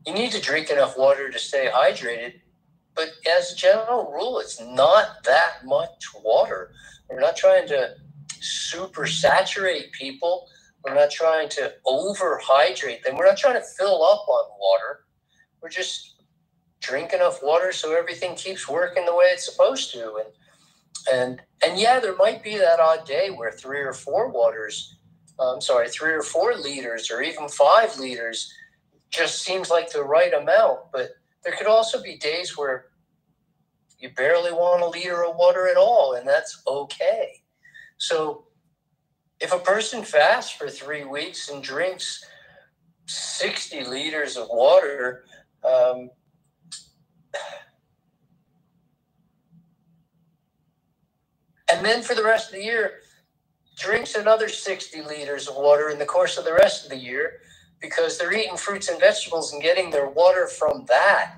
You need to drink enough water to stay hydrated, but as a general rule, it's not that much water. We're not trying to super saturate people. We're not trying to overhydrate them. We're not trying to fill up on water. We're just drink enough water so everything keeps working the way it's supposed to. And yeah, there might be that odd day where 3 or 4 liters or even 5 liters just seems like the right amount. But there could also be days where you barely want 1 liter of water at all, and that's okay. So if a person fasts for 3 weeks and drinks 60 liters of water, and then for the rest of the year, drinks another 60 liters of water in the course of the rest of the year, because they're eating fruits and vegetables and getting their water from that.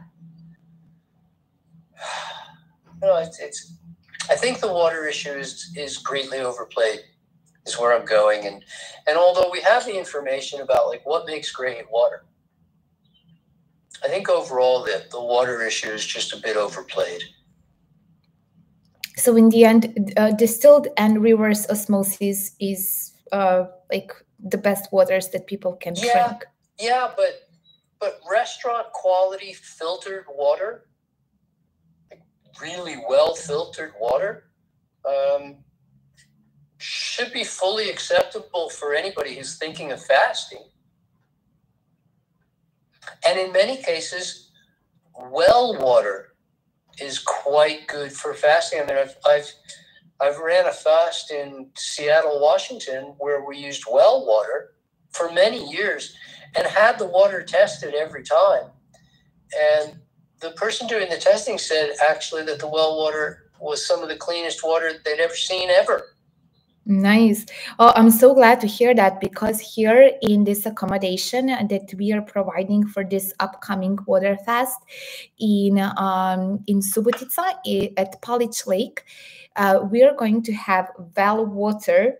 I think the water issue is greatly overplayed, is where I'm going. And although we have the information about like what makes great water, I think overall that the water issue is just a bit overplayed. So in the end, distilled and reverse osmosis is like the best waters that people can drink. Yeah, but restaurant quality filtered water, like really well filtered water, should be fully acceptable for anybody who's thinking of fasting. And in many cases, well water is quite good for fasting. I mean, I've ran a fast in Seattle, Washington, where we used well water for many years and had the water tested every time. And the person doing the testing said actually that the well water was some of the cleanest water they'd ever seen ever. Nice. Oh, I'm so glad to hear that, because here in this accommodation that we are providing for this upcoming water fast in Subotica at Palić Lake, we are going to have well water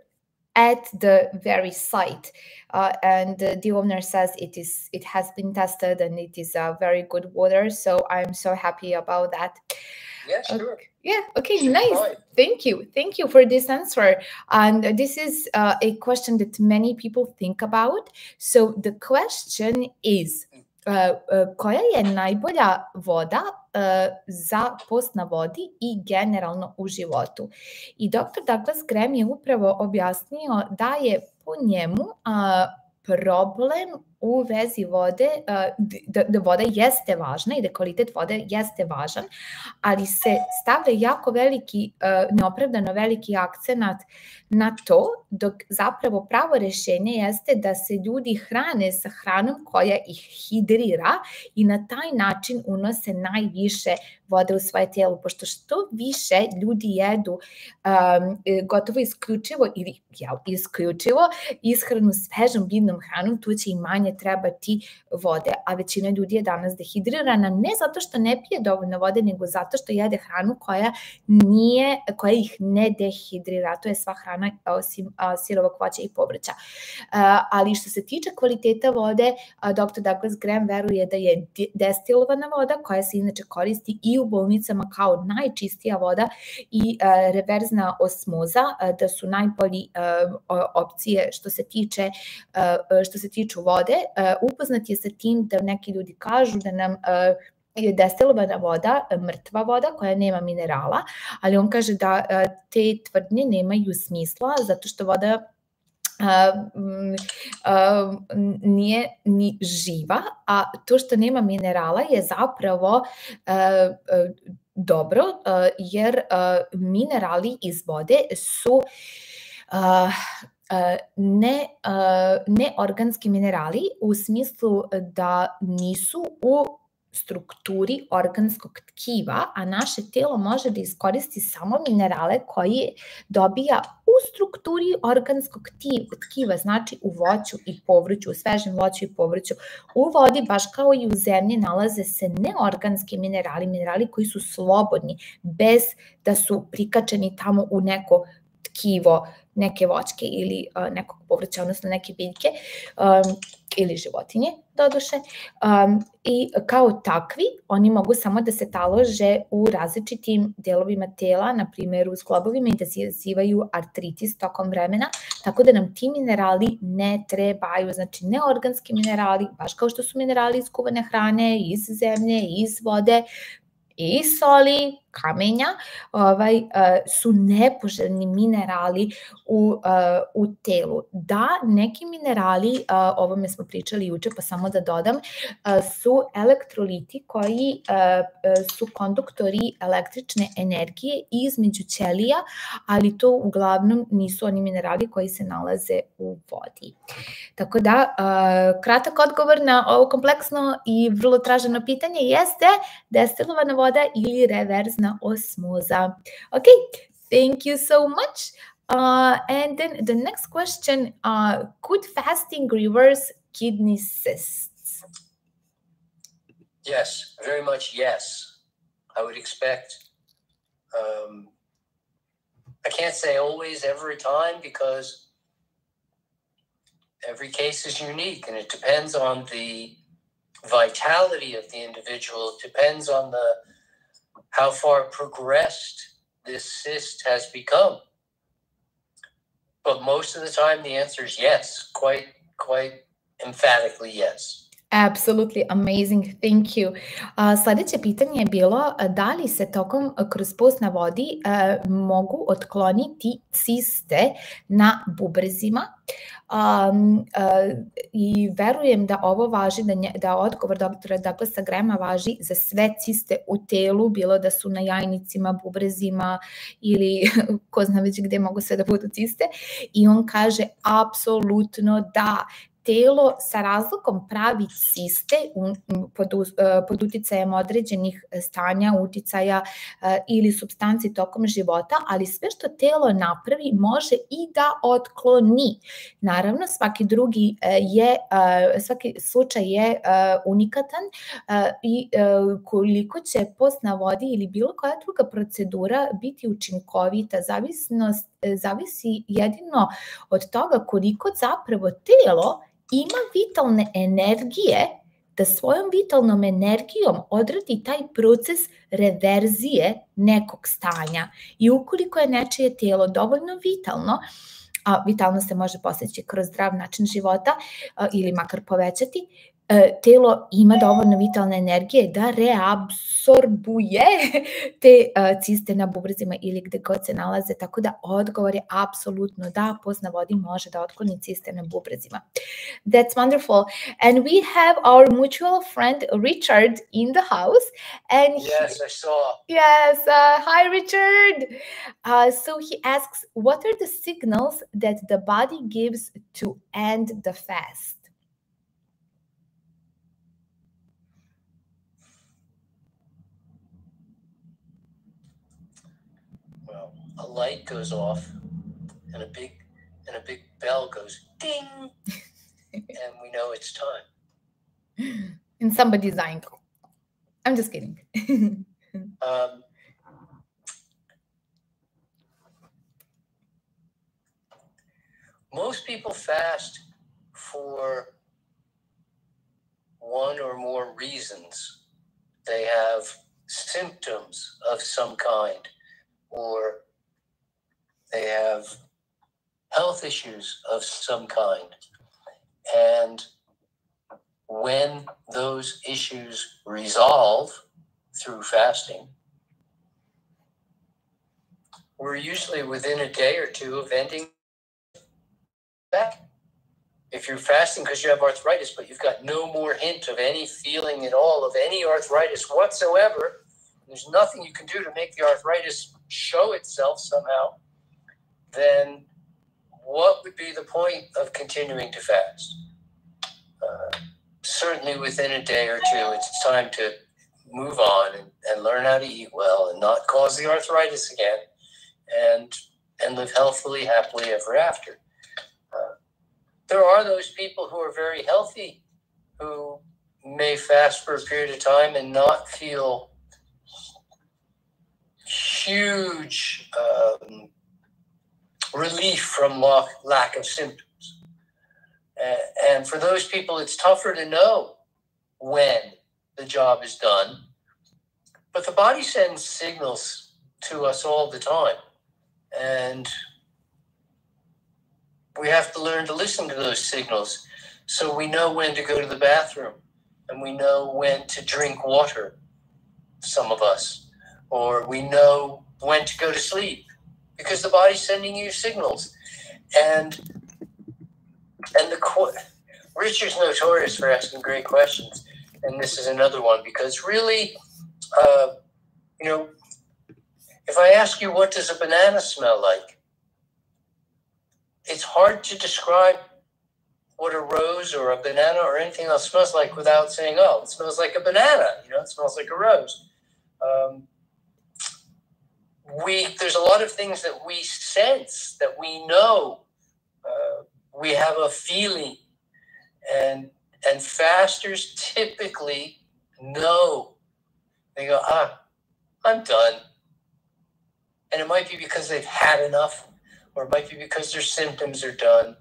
at the very site, and the owner says it has been tested and it is a very good water. So I'm so happy about that. Yeah, sure. Yeah. Okay. Nice. Thank you for this answer. And this is a question that many people think about. So the question is, koja je najbolja voda za post na vodi i generalno u životu. I dr. Douglas Grem je upravo objasnio da je po njemu problem u vezi vode, da voda jeste važna i da kvalitet vode jeste važan, ali se stavlja jako veliki, neopravdano veliki akcenat na to, dok zapravo pravo rešenje jeste da se ljudi hrane sa hranom koja ih hidrira i na taj način unose najviše vode u svoje tijelo, pošto što više ljudi jedu gotovo isključivo ili isključivo ishranu svežom biljnom hranom, tu će i manje trebati vode, a većina ljudi je danas dehidrirana ne zato što ne pije dovoljno vode, nego zato što jede hranu koja ih ne dehidrira, to je sva hrana osim sirovog voća i povrća. Ali što se tiče kvaliteta vode, dr. Douglas Grem veruje da je destilovana voda, koja se inače koristi i u bolnicama kao najčistija voda, i reverzna osmoza, da su najbolji opcije što se tiču vode. Upoznat je sa tim da neki ljudi kažu da nam je destilovana voda mrtva voda koja nema minerala, ali on kaže da te tvrdnje nemaju smisla zato što voda nije ni živa, a to što nema minerala je zapravo dobro, jer minerali iz vode su neorganski minerali u smislu da nisu u strukturi organskog tkiva, a naše telo može da iskoristi samo minerale koje dobija u strukturi organskog tkiva, znači u voću i povrću, u svežem voću i povrću. U vodi, baš kao i u zemlji, nalaze se neorganski minerali, minerali koji su slobodni, bez da su prikačeni tamo u neko tkivo neke voćke ili nekog povrća, odnosno neke biljke ili životinje, doduše. I kao takvi, oni mogu samo da se talože u različitim delovima tela, na primjer u zglobovima, i da se izazivaju artritis tokom vremena, tako da nam ti minerali ne trebaju, znači neorganski minerali, baš kao što su minerali iz kuvane hrane, iz zemlje, iz vode, i soli, kamenja, su nepoželjni minerali u telu. Da, neki minerali, o ovome smo pričali juče, pa samo da dodam, su elektroliti koji su konduktori električne energije između ćelija, ali to uglavnom nisu oni minerali koji se nalaze u vodi. Tako da, kratak odgovor na ovo kompleksno i vrlo traženo pitanje jeste destilovana voda ili reverzna osmoza. Okay, thank you so much. And then the next question, could fasting reverse kidney cysts? Yes, very much yes. I would expect, I can't say always every time because every case is unique and it depends on the vitality of the individual. It depends on how far progressed this cyst has become. But most of the time the answer is yes, quite emphatically yes. Absolutely amazing, thank you. Sledeće pitanje je bilo da li se kroz post na vodi mogu otkloniti ciste na bubrezima, i verujem da ovo važi, da odgovor doktora Douglasa Grema važi za sve ciste u telu, bilo da su na jajnicima, bubrezima ili ko zna već gde mogu sve da budu ciste, i on kaže apsolutno da. Telo sa razlogom pravi ciste pod uticajem određenih stanja, uticaja ili supstanci tokom života, ali sve što telo napravi može i da otkloni. Naravno, svaki slučaj je unikatan i koliko će post na vodi ili bilo koja druga procedura biti učinkovita, zavisi jedino od toga koliko zapravo telo ima vitalne energije da svojom vitalnom energijom odradi taj proces reverzije nekog stanja. I ukoliko je nečije telo dovoljno vitalno, a vitalnost se može postići kroz zdrav način života ili makar povećati, telo ima dovoljno vitalne energije da reabsorbuje te ciste na bubrezima ili gde god se nalaze, tako da odgovor je apsolutno da post na vodi može da otkloni ciste na bubrezima. That's wonderful. And we have our mutual friend Richard in the house. And yes, I saw. Yes, hi Richard. So he asks, what are the signals that the body gives to end the fast? Well, a light goes off and a big bell goes ding, and we know it's time. And somebody's dying. I'm just kidding. Most people fast for one or more reasons. They have symptoms of some kind, or they have health issues of some kind. And when those issues resolve through fasting, we're usually within a day or two of ending back. If you're fasting because you have arthritis, but you've got no more hint of any feeling at all of any arthritis whatsoever, there's nothing you can do to make the arthritis show itself somehow, then what would be the point of continuing to fast? Certainly within a day or two, it's time to move on and learn how to eat well and not cause the arthritis again, and live healthily, happily ever after. There are those people who are very healthy who may fast for a period of time and not feel huge relief from lack of symptoms. And for those people, it's tougher to know when the job is done. But the body sends signals to us all the time. And we have to learn to listen to those signals so we know when to go to the bathroom and we know when to drink water, some of us, or we know when to go to sleep because the body's sending you signals. And Richard's notorious for asking great questions, and this is another one because really, if I ask you what does a banana smell like, it's hard to describe what a rose or a banana or anything else smells like without saying, oh, it smells like a banana, it smells like a rose. There's a lot of things that we sense, that we know. We have a feeling, and fasters typically know. They go, I'm done. And it might be because they've had enough, or it might be because their symptoms are done,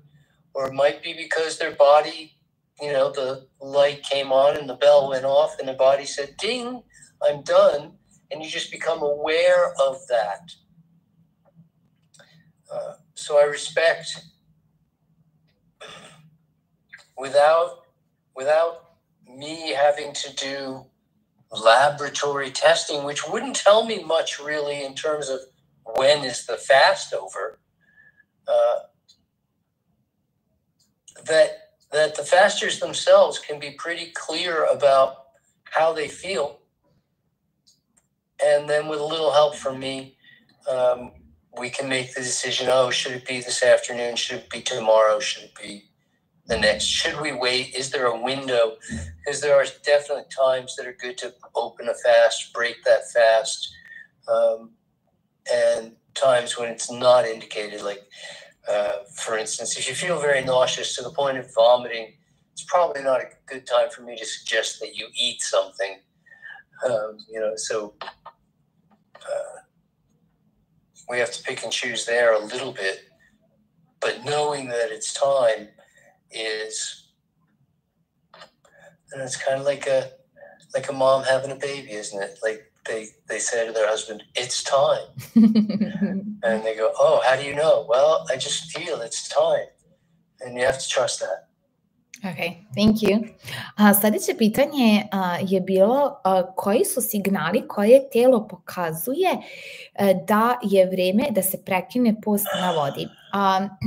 or it might be because their body, the light came on and the bell went off and the body said, ding, I'm done. And you just become aware of that. So I respect, without me having to do laboratory testing, which wouldn't tell me much really in terms of when is the fast over, that the fasters themselves can be pretty clear about how they feel. And then with a little help from me, we can make the decision, should it be this afternoon? Should it be tomorrow? Should it be the next? Should we wait? Is there a window? Because there are definitely times that are good to open a fast, break that fast, and times when it's not indicated. Like, for instance, if you feel very nauseous to the point of vomiting, it's probably not a good time for me to suggest that you eat something. We have to pick and choose there a little bit, but knowing that it's time is, and it's kind of like a mom having a baby, isn't it? Like they say to their husband, it's time. And they go, oh, how do you know? Well, I just feel it's time. And you have to trust that. Okay, thank you. Sledeće pitanje je bilo koji su signali koje telo pokazuje da je vreme da se prekine post na vodi.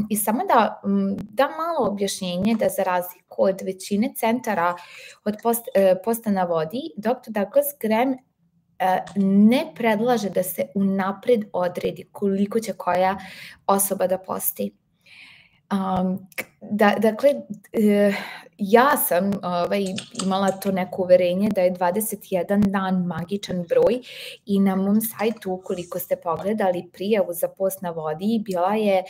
I samo da dam malo objašnjenje da za razliku od većine centara od posta na vodi, Dr. Douglas Grem ne predlaže da se unapred odredi koliko će koja osoba da posti. Dakle, ja sam imala to neko uverenje da je 21 dan magičan broj i na mom sajtu, ukoliko ste pogledali prijavu za post na vodi, bila je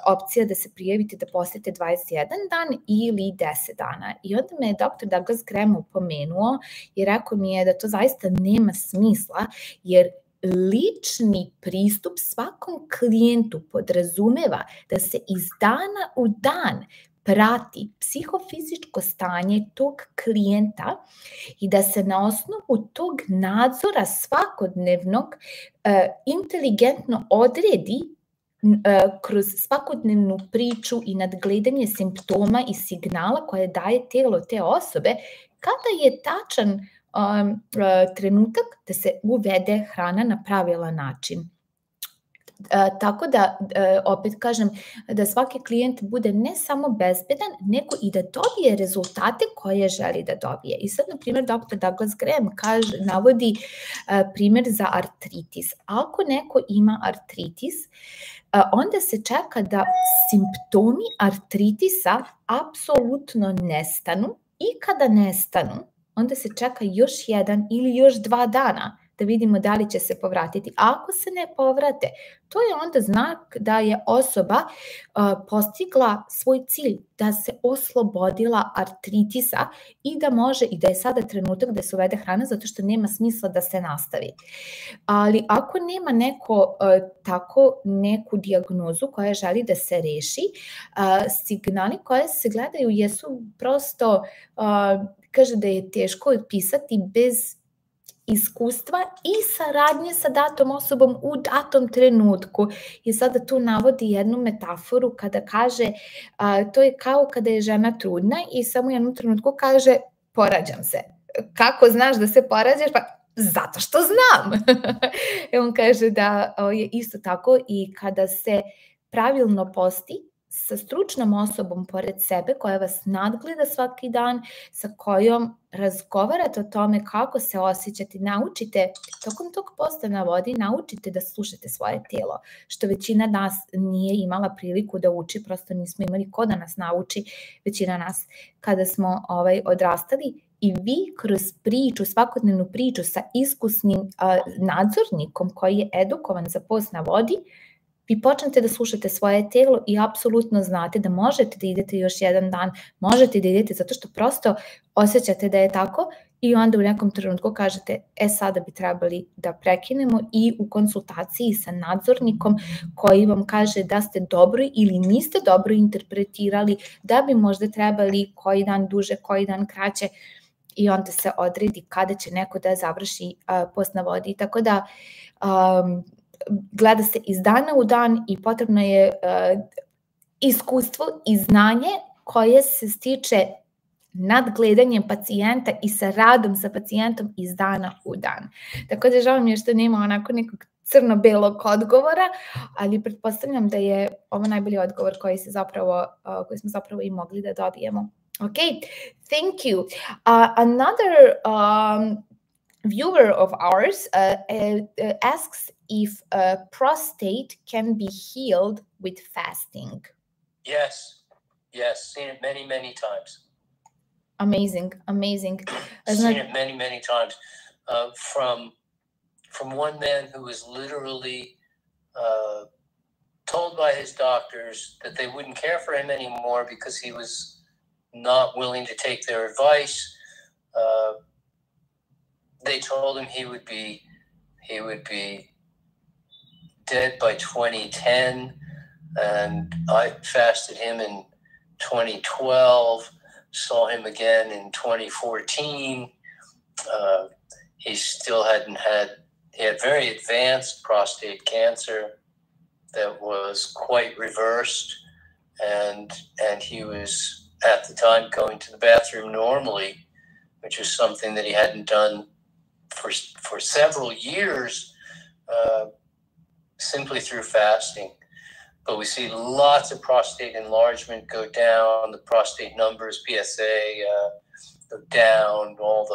opcija da se prijavite da postite 21 dan ili 10 dana. I onda me je Dr. Douglas Grem upomenuo i rekao mi je da to zaista nema smisla, jer lični pristup svakom klijentu podrazumeva da se iz dana u dan prati psihofizičko stanje tog klijenta i da se na osnovu tog nadzora svakodnevnog inteligentno odredi kroz svakodnevnu priču i nadgledanje simptoma i signala koje daje telo te osobe kada je tačan trenutak da se uvede hrana na pravilan način. Tako da, opet kažem, da svaki klijent bude ne samo bezbedan, nego i da dobije rezultate koje želi da dobije. I sad, na primjer, Dr. Douglas Grem navodi primjer za artritis. Ako neko ima artritis, onda se čeka da simptomi artritisa apsolutno nestanu i kada nestanu, onda se čeka još 1 ili još 2 dana da vidimo da li će se povratiti. Ako se ne povrate, to je onda znak da je osoba postigla svoj cilj, da se oslobodila artritisa i da može i da je sada trenutak da se uvede hrana zato što nema smisla da se nastavi. Ali ako nema neko tako neku dijagnozu koja želi da se reši, signali koje se gledaju jesu prosto, kaže da je teško opisati bez iskustva i saradnje sa datom osobom u datom trenutku. I sada tu navodi jednu metaforu kada kaže, to je kao kada je žena trudna i samo u jednom trenutku kaže porađam se. Kako znaš da se porađaš? Pa zato što znam. On kaže da je isto tako i kada se pravilno posti, sa stručnom osobom pored sebe koja vas nadgleda svaki dan, sa kojom razgovarate o tome kako se osjećate, naučite, tokom tog posta na vodi, naučite da slušate svoje tijelo, što većina nas nije imala priliku da uči, prosto nismo imali ko da nas nauči, većina nas kada smo odrastali. I vi kroz priču, svakodnevnu priču sa iskusnim nadzornikom koji je edukovan za post na vodi, vi počnete da slušate svoje telo i apsolutno znate da možete da idete još 1 dan, možete da idete zato što prosto osjećate da je tako i onda u nekom trenutku kažete sada bi trebali da prekinemo i u konsultaciji sa nadzornikom koji vam kaže da ste dobro ili niste dobro interpretirali, da bi možda trebali koji dan duže, koji dan kraće i onda se odredi kada će neko da završi post na vodi. Tako da gleda se iz dana u dan i potrebno je iskustvo i znanje koje se stiče nadgledanjem pacijenta i sa radom sa pacijentom iz dana u dan. Tako da žao mi je što nema onako nekog crno-belog odgovora, ali pretpostavljam da je ovo najbolji odgovor koji smo zapravo i mogli da dobijemo. Okay, thank you. Another viewer of ours asks if prostate can be healed with fasting. Yes, seen it many, many times. Amazing. Seen it many, many times. From one man who was literally told by his doctors that they wouldn't care for him anymore because he was not willing to take their advice. They told him he would be dead by 2010, and I fasted him in 2012, saw him again in 2014. He still he had very advanced prostate cancer that was quite reversed, and he was at the time going to the bathroom normally, which was something that he hadn't done for several years, simply through fasting. But we see lots of prostate enlargement go down, the prostate numbers, PSA, go down, all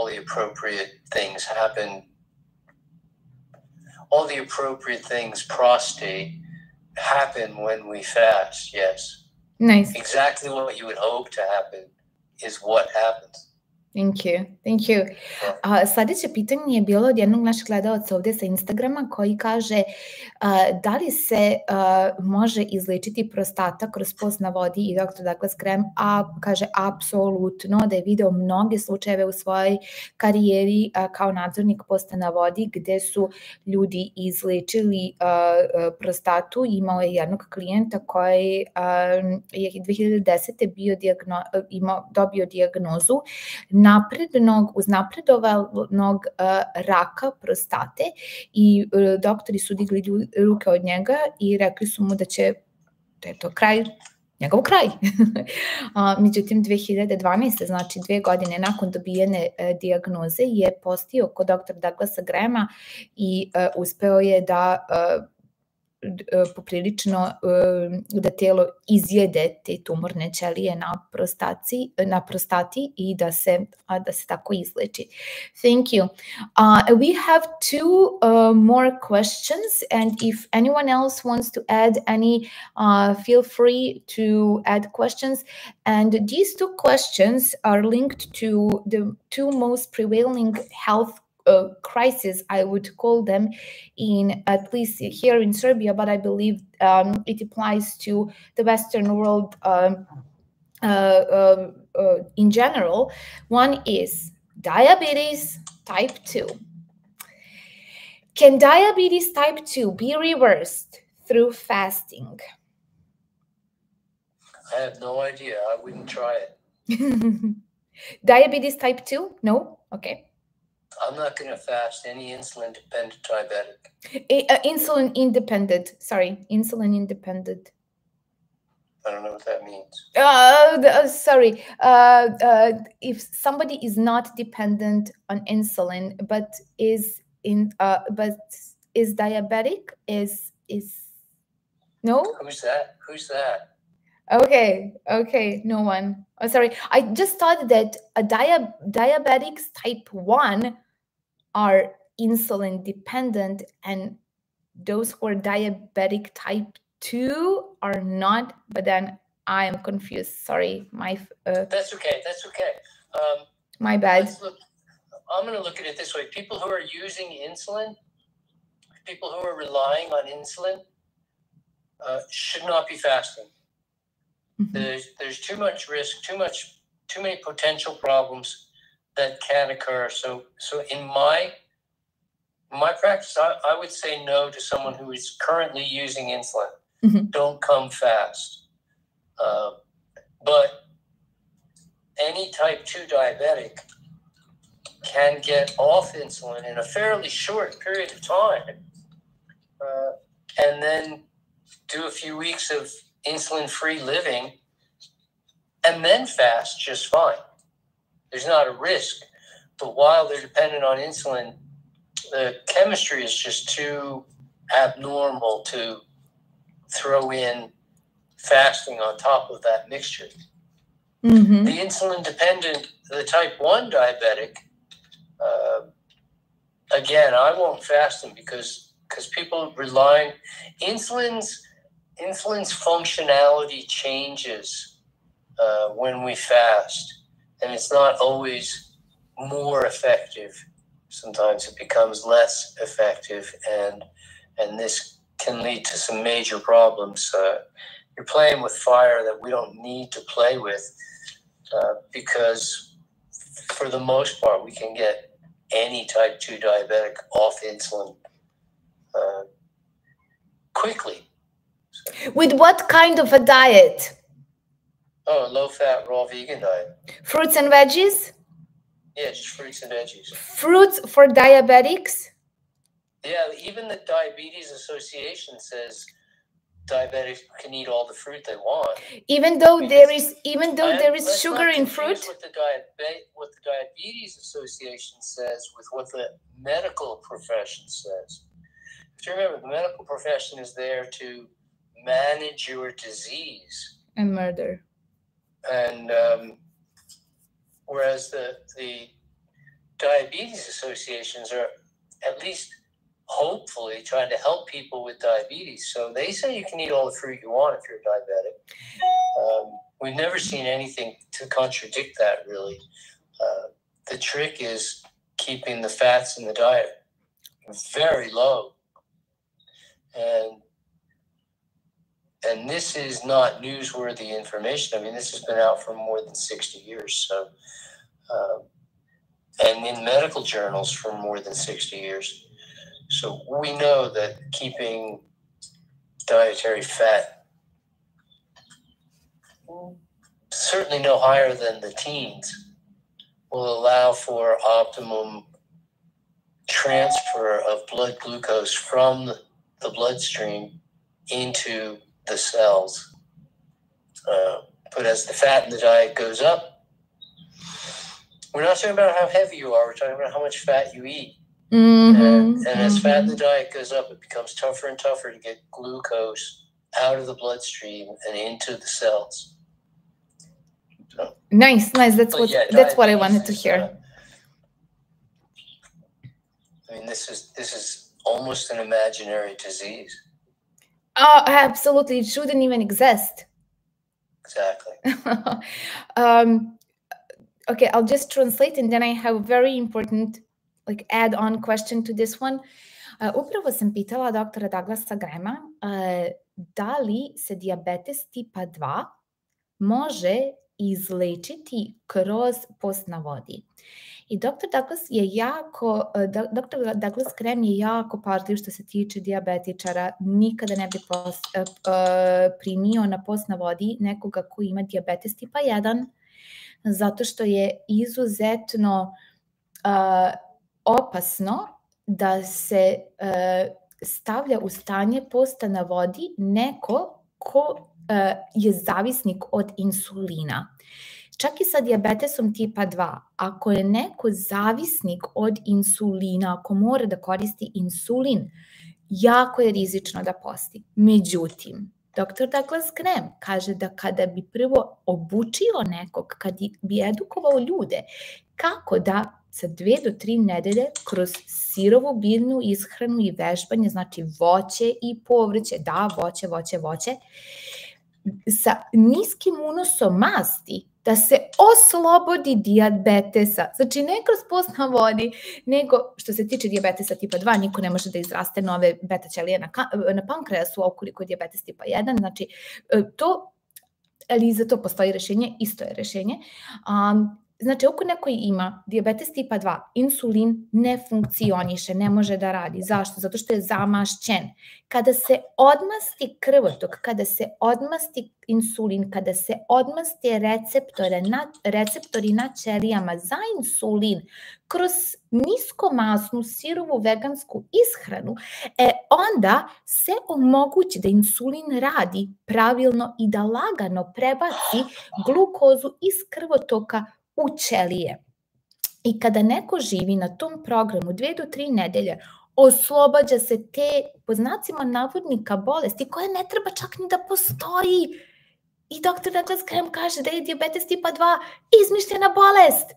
the appropriate things happen. All the appropriate things, prostate, happen when we fast, yes. Nice. Exactly what you would hope to happen is what happens. Thank you. Thank you. Sljedeće pitanje je bilo od jednog našeg gledalaca ovdje sa Instagrama koji kaže da li se može izlečiti prostata kroz post na vodi i doktor Douglas Grem kaže apsolutno da je video mnoge slučajeve u svojoj karijeri kao nadzornik posta na vodi gdje su ljudi izlečili prostatu. Imao je jednog klijenta koji je 2010. dobio dijagnozu uznapredovanog raka prostate i doktori su digli ruke od njega i rekli su mu da je to njegov kraj. Međutim, 2012. znači 2 godine nakon dobijene dijagnoze je postio kod doktora Douglasa Grema i uspeo je da poprilično da telo izjede te tumorne ćelije na prostati i da se tako izleči. Thank you. We have 2 more questions, and if anyone else wants to add any, feel free to add questions. And these 2 questions are linked to the 2 most prevailing health crisis, I would call them, in at least here in Serbia, but I believe it applies to the Western world in general. One is diabetes type 2. Can diabetes type 2 be reversed through fasting? I have no idea. I wouldn't try it. Diabetes type 2? No? Okay. I'm not going to fast any insulin-dependent diabetic. Insulin-independent. Sorry, insulin-independent. I don't know what that means. Sorry. If somebody is not dependent on insulin, but is diabetic, is no? Who's that? Okay, no one. Oh, sorry, I just thought that diabetics type 1 are insulin dependent, and those who are diabetic type 2 are not. But then I am confused. Sorry, That's okay. My bad. I'm going to look at it this way: people who are using insulin, people who are relying on insulin, should not be fasting. There's too much risk, too many potential problems that can occur. So in my practice, I would say no to someone who is currently using insulin. Don't come fast. But any type 2 diabetic can get off insulin in a fairly short period of time, and then do a few weeks of insulin-free living, and then fast just fine. There's not a risk. But while they're dependent on insulin, the chemistry is just too abnormal to throw in fasting on top of that mixture. The insulin-dependent, the type 1 diabetic, again, I won't fast them because people relying... Insulin's functionality changes when we fast, and it's not always more effective. Sometimes it becomes less effective, and this can lead to some major problems. You're playing with fire that we don't need to play with, because for the most part we can get any type 2 diabetic off insulin quickly. With what kind of a diet? Oh, low-fat, raw vegan diet. Fruits and veggies? Yeah, just fruits and veggies. Fruits for diabetics? Yeah, even the Diabetes Association says diabetics can eat all the fruit they want. Even though there is sugar in fruit. What the Diabetes Association says with what the medical profession says. But remember, the medical profession is there to manage your disease And murder. And whereas the diabetes associations are at least hopefully trying to help people with diabetes. So they say you can eat all the fruit you want if you're diabetic. We've never seen anything to contradict that, really. The trick is keeping the fats in the diet very low. And this is not newsworthy information. I mean, this has been out for more than 60 years. So, and in medical journals for more than 60 years. So we know that keeping dietary fat certainly no higher than the teens will allow for optimum transfer of blood glucose from the bloodstream into the cells. But as the fat in the diet goes up, we're not talking about how heavy you are, we're talking about how much fat you eat. And as fat in the diet goes up, it becomes tougher and tougher to get glucose out of the bloodstream and into the cells. So, nice. That's what I wanted to hear. I mean, this is almost an imaginary disease. Oh, absolutely. It shouldn't even exist. Exactly. Okay, I'll just translate, and then I have a very important add-on question to this one. Upravo sam pitala doktora Douglasa Grema da li se dijabetes tipa 2 može izlečiti kroz post na vodi. I dr. Douglas Grem je jako pažljiv što se tiče dijabetičara. Nikada ne bi primio na post na vodi nekoga koji ima dijabetes tipa 1, zato što je izuzetno opasno da se stavlja u stanje posta na vodi neko ko je zavisnik od insulina. Čak i sa dijabetesom tipa 2, ako je neko zavisnik od insulina, ako mora da koristi insulin, jako je rizično da posti. Međutim, dr. Douglas Grem kaže da kada bi prvo obučio nekog, kad bi edukovao ljude kako da sa 2 do 3 nedelje kroz sirovu, biljnu, ishranu i vežbanje, znači voće i povrće, voće, sa niskim unosom masti, da se oslobodi dijabetesa. Znači, ne kroz post na vodi, nego što se tiče dijabetesa tipa 2, niko ne može da izraste nove beta ćelije na pankreasu, ukoliko je dijabetes tipa 1. Znači, ali i za to postoji rešenje, isto je rešenje. Znači, ako neko ima dijabetes tipa 2, insulin ne funkcioniše, ne može da radi. Zašto? Zato što je zamašćen. Kada se odmasti krvotok, kada se odmasti insulin, kada se odmasti receptori na ćelijama za insulin kroz niskomasnu, sirovu, vegansku ishranu, onda se omogući da insulin radi pravilno i da lagano prebaci glukozu iz krvotoka u ćelije. I kada neko živi na tom programu 2 do 3 nedelje, oslobađa se te, po znacima navodnika, bolesti koje ne treba čak ni da postoji. I dr. Douglas Grem kaže da je dijabetes tipa 2 izmišljena bolest.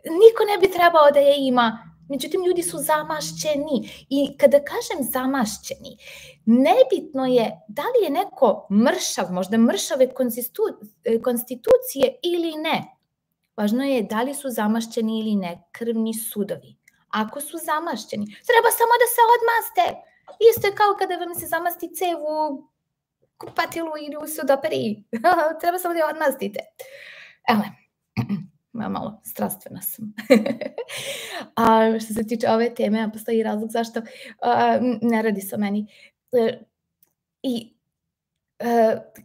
Niko ne bi trebao da je ima. Međutim, ljudi su zamašćeni. I kada kažem zamašćeni, nebitno je da li je neko mršav, možda mršave konstitucije ili ne. Važno je da li su zamašćeni ili ne krvni sudovi. Ako su zamašćeni, treba samo da se odmaste. Isto je kao kada vam se zamasti cev u kupatilu ili u sudoperiji. Treba samo da je odmastite. Evo, malo strastvena sam. Što se tiče ove teme, postoji razlog zašto ne radi sa meni. I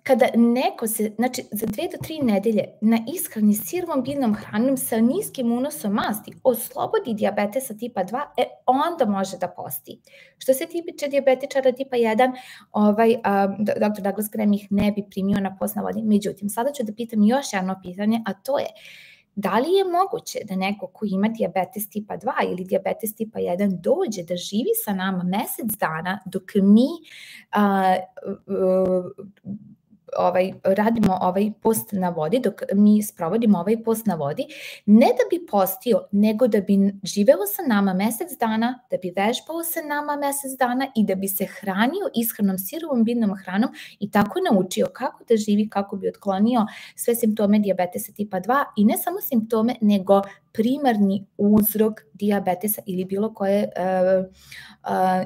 kada neko se, znači za 2 do 3 nedelje na ishrani sirovom biljnom hranom sa niskim unosom masti oslobodi dijabetesa tipa 2, onda može da posti. Što se tiče dijabetičara tipa 1, dr. Douglas Grem ih ne bi primio na post na vodi. Međutim, sada ću da pitam još jedno pitanje, a to je, da li je moguće da neko ko ima dijabetes tipa 2 ili dijabetes tipa 1 dođe da živi sa nama mesec dana dok mi radimo ovaj post na vodi, dok mi sprovodimo ovaj post na vodi, ne da bi postio, nego da bi živeo sa nama mesec dana, da bi vežbao sa nama mesec dana i da bi se hranio ishranom sirovom biljnom hranom i tako naučio kako da živi, kako bi otklonio sve simptome dijabetesa tipa 2 i ne samo simptome, nego primarni uzrok dijabetesa ili bilo koje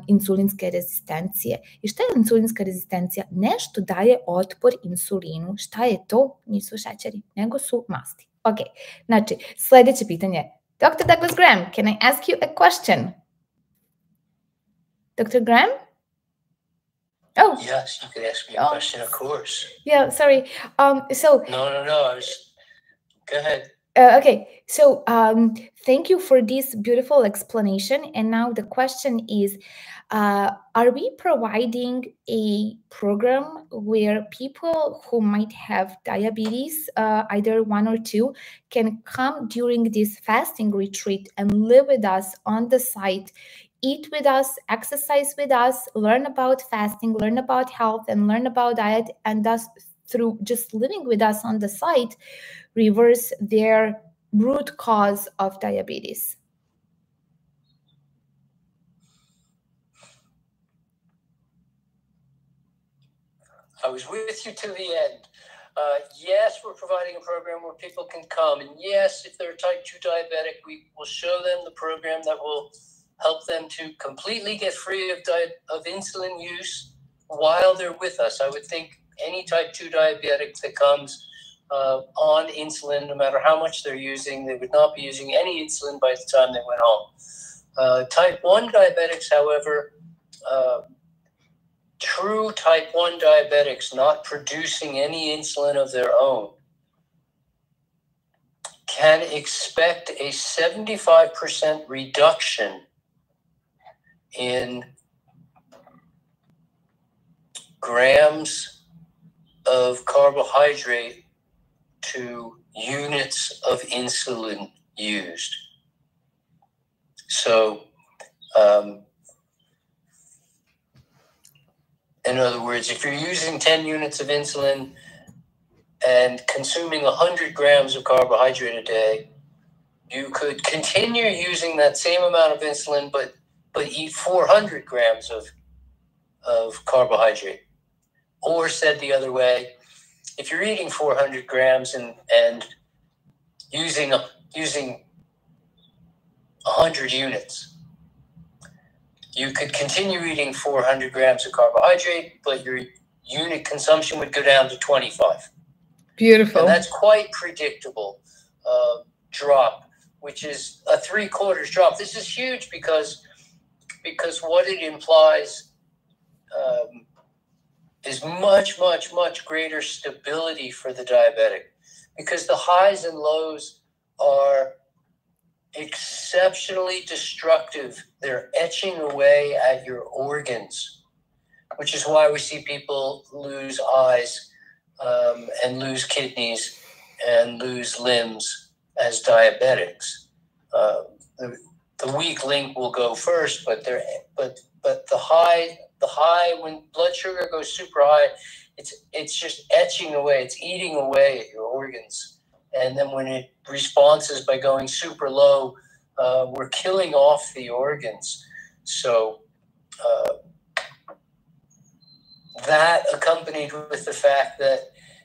insulinske rezistencije. I šta je insulinska rezistencija? Nešto daje otpor insulinu. Šta je to? Nisu šećeri, nego su masti. Ok, znači, sledeće pitanje. Dr. Douglas Grem, can I ask you a question? Dr. Grem? Oh. Yes, you can ask me a question, of course. Yeah, sorry. No, go ahead. Okay, so thank you for this beautiful explanation. And now the question is, are we providing a program where people who might have diabetes, either 1 or 2, can come during this fasting retreat and live with us on the site, eat with us, exercise with us, learn about fasting, learn about health, and learn about diet, and thus through just living with us on the site, reverse their root cause of diabetes? I was with you to the end. Yes, we're providing a program where people can come. And yes, if they're type 2 diabetic, we will show them the program that will help them to completely get free of insulin use while they're with us. I would think any type 2 diabetic that comes on insulin, no matter how much they're using, they would not be using any insulin by the time they went home. Type 1 diabetics, however, true type 1 diabetics not producing any insulin of their own can expect a 75% reduction in grams of carbohydrate to units of insulin used. So, in other words, if you're using 10 units of insulin and consuming 100 grams of carbohydrate a day, you could continue using that same amount of insulin, but eat 400 grams of carbohydrate. Or said the other way, if you're eating 400 grams and using 100 units, you could continue eating 400 grams of carbohydrate, but your unit consumption would go down to 25. Beautiful. And that's quite predictable drop, which is a 3/4 drop. This is huge because what it implies is much, much, much greater stability for the diabetic, because the highs and lows are exceptionally destructive. They're etching away at your organs, which is why we see people lose eyes and lose kidneys and lose limbs as diabetics. The weak link will go first, but the high when blood sugar goes super high, it's just etching away, it's eating away at your organs. And then when it responses by going super low, we're killing off the organs. So that, accompanied with the fact that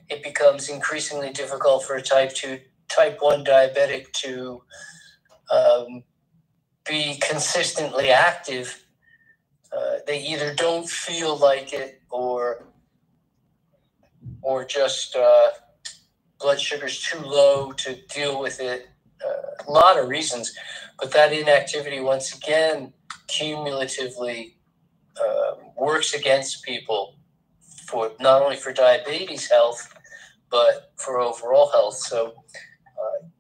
it becomes increasingly difficult for a type 1 diabetic to be consistently active. They either don't feel like it or just blood sugar's too low to deal with it. A lot of reasons, but that inactivity once again cumulatively works against people for not only for diabetes health, but for overall health. So,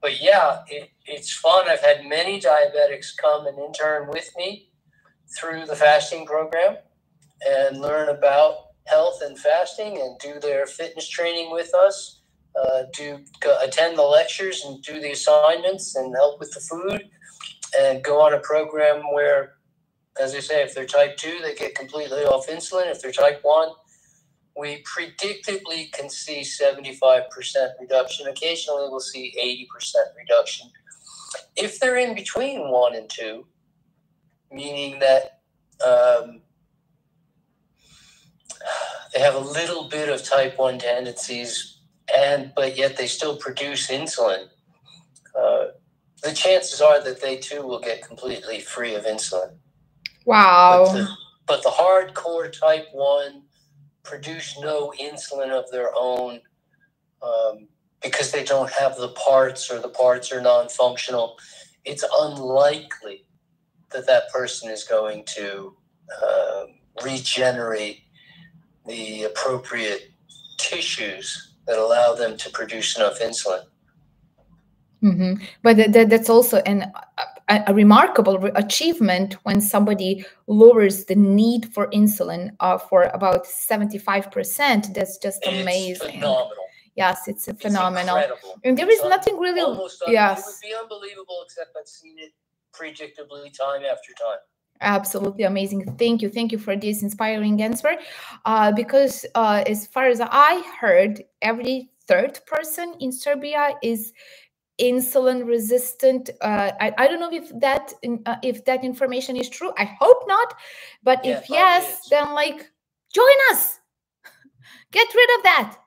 but yeah, it's fun. I've had many diabetics come and intern with me through the fasting program and learn about health and fasting and do their fitness training with us, attend the lectures and do the assignments and help with the food, and go on a program where, as I say, if they're type 2, they get completely off insulin. If they're type 1, we predictably can see 75% reduction. Occasionally we'll see 80% reduction. If they're in between 1 and 2, meaning that they have a little bit of type 1 tendencies, but yet they still produce insulin, the chances are that they too will get completely free of insulin. Wow. But the hardcore type 1 produce no insulin of their own because they don't have the parts, or the parts are non-functional. It's unlikely that person is going to regenerate the appropriate tissues that allow them to produce enough insulin. Mm-hmm. But that's also a remarkable achievement when somebody lowers the need for insulin for about 75%. That's just amazing. It's phenomenal. Yes, it's phenomenal. It's incredible. And there is nothing really. Yes. It would be unbelievable, except I've seen it predictably time after time. Absolutely amazing. Thank you for this inspiring answer. Because as far as I heard, every third person in Serbia is insulin resistant. I don't know if that information is true. I hope not. But yeah, if yes, then join us. Get rid of that.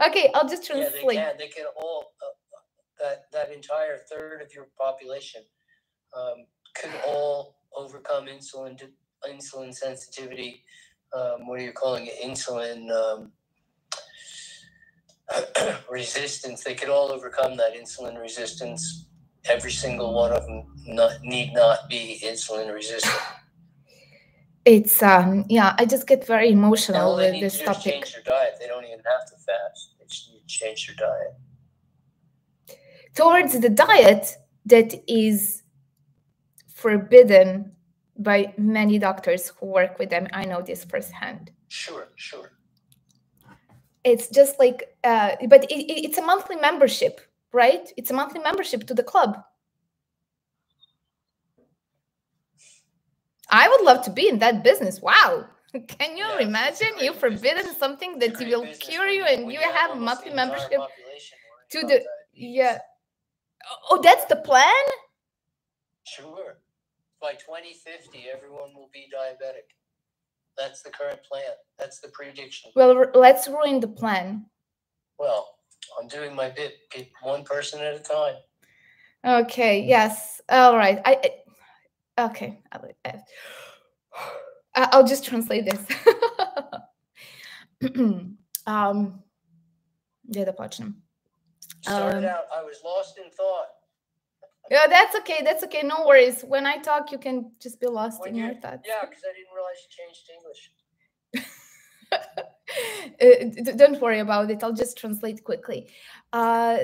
Okay, I'll just translate. Yeah, they can all that entire third of your population could all overcome insulin sensitivity. What are you calling it? Insulin resistance. They could all overcome that insulin resistance. Every single one of them need not be insulin resistant. It's I just get very emotional with this topic. They change their diet. They don't even have to fast. They just need to change their diet. Towards the diet that is forbidden by many doctors who work with them. I know this firsthand. Sure. It's just but it's a monthly membership, right? It's a monthly membership to the club. I would love to be in that business. Wow. Can you imagine you forbidden something that will cure you and you have a monthly membership to the, Oh, that's the plan? Sure. By 2050, everyone will be diabetic. That's the current plan. That's the prediction. Well, let's ruin the plan. Well, I'm doing my bit, one person at a time. Okay. Yes. All right. Okay. I'll just translate this. Da počnem. Started out, I was lost in thought. Yeah, that's okay. That's okay. No worries. When I talk, you can just be lost in your thoughts. Yeah, because I didn't realize you changed to English. Don't worry about it. I'll just translate quickly.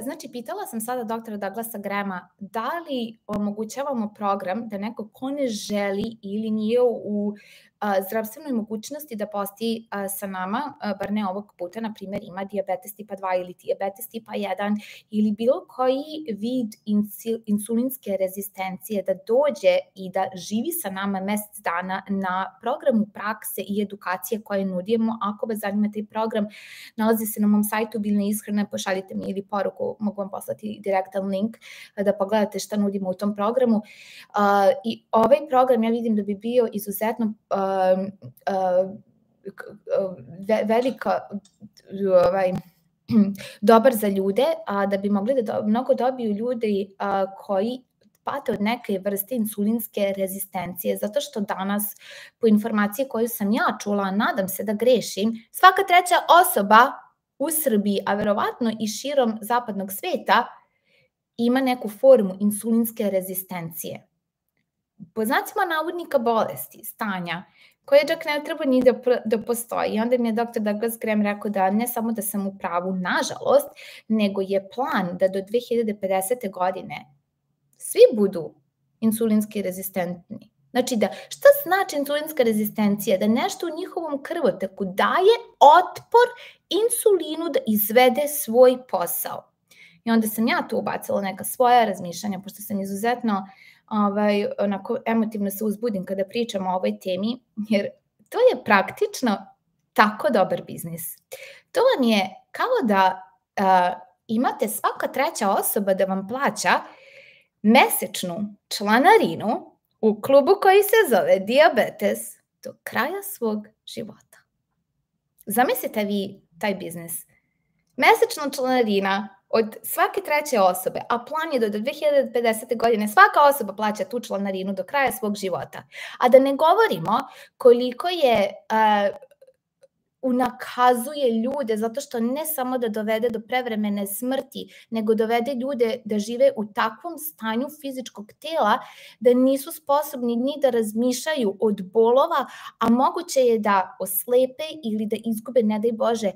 Znači, pitala sam sada doktora Douglasa Grema da li omogućavamo program da neko ko ne želi ili nije u zdravstvenoj mogućnosti da posti sa nama, bar ne ovog puta, na primjer ima dijabetes tipa 2 ili dijabetes tipa 1 ili bilo koji vid insulinske rezistencije, da dođe i da živi sa nama mjesec dana na programu prakse i edukacije koje nudimo. Ako vas zanima taj program, nalazi se na mom sajtu Biljne ishrane, pošaljite mi ili poruku, mogu vam poslati direktan link da pogledate šta nudimo u tom programu. I ovaj program ja vidim da bi bio izuzetno dobar za ljude, da bi mogli da mnogo dobiju ljudi koji pate od neke vrste insulinske rezistencije, zato što danas, po informaciji koju sam ja čula, nadam se da grešim, svaka treća osoba u Srbiji, a verovatno i širom zapadnog sveta, ima neku formu insulinske rezistencije. Po znacima navodnika bolesti, stanja, koje čak ne treba ni da postoji. I onda mi je dr. Douglas Grem rekao da ne samo da sam u pravu, nažalost, nego je plan da do 2050. godine svi budu insulinski rezistentni. Znači, šta znači insulinska rezistencija? Da nešto u njihovom krvotoku daje otpor insulinu da izvede svoj posao. I onda sam ja tu ubacila neka svoja razmišljanja, pošto sam izuzetno onako emotivno se uzbudim kada pričam o ovoj temi, jer to je praktično tako dobar biznis. To vam je kao da imate svaka treća osoba da vam plaća mesečnu članarinu u klubu koji se zove dijabetes do kraja svog života. Zamislite vi taj biznis. Mesečna članarina od svake treće osobe, a plan je do 2050. godine svaka osoba plaća tu članarinu do kraja svog života. A da ne govorimo koliko je unakazuje ljude, zato što ne samo da dovede do prevremene smrti, nego dovede ljude da žive u takvom stanju fizičkog tela da nisu sposobni ni da razmišljaju od bolova, a moguće je da oslepe ili da izgube, ne daj Bože,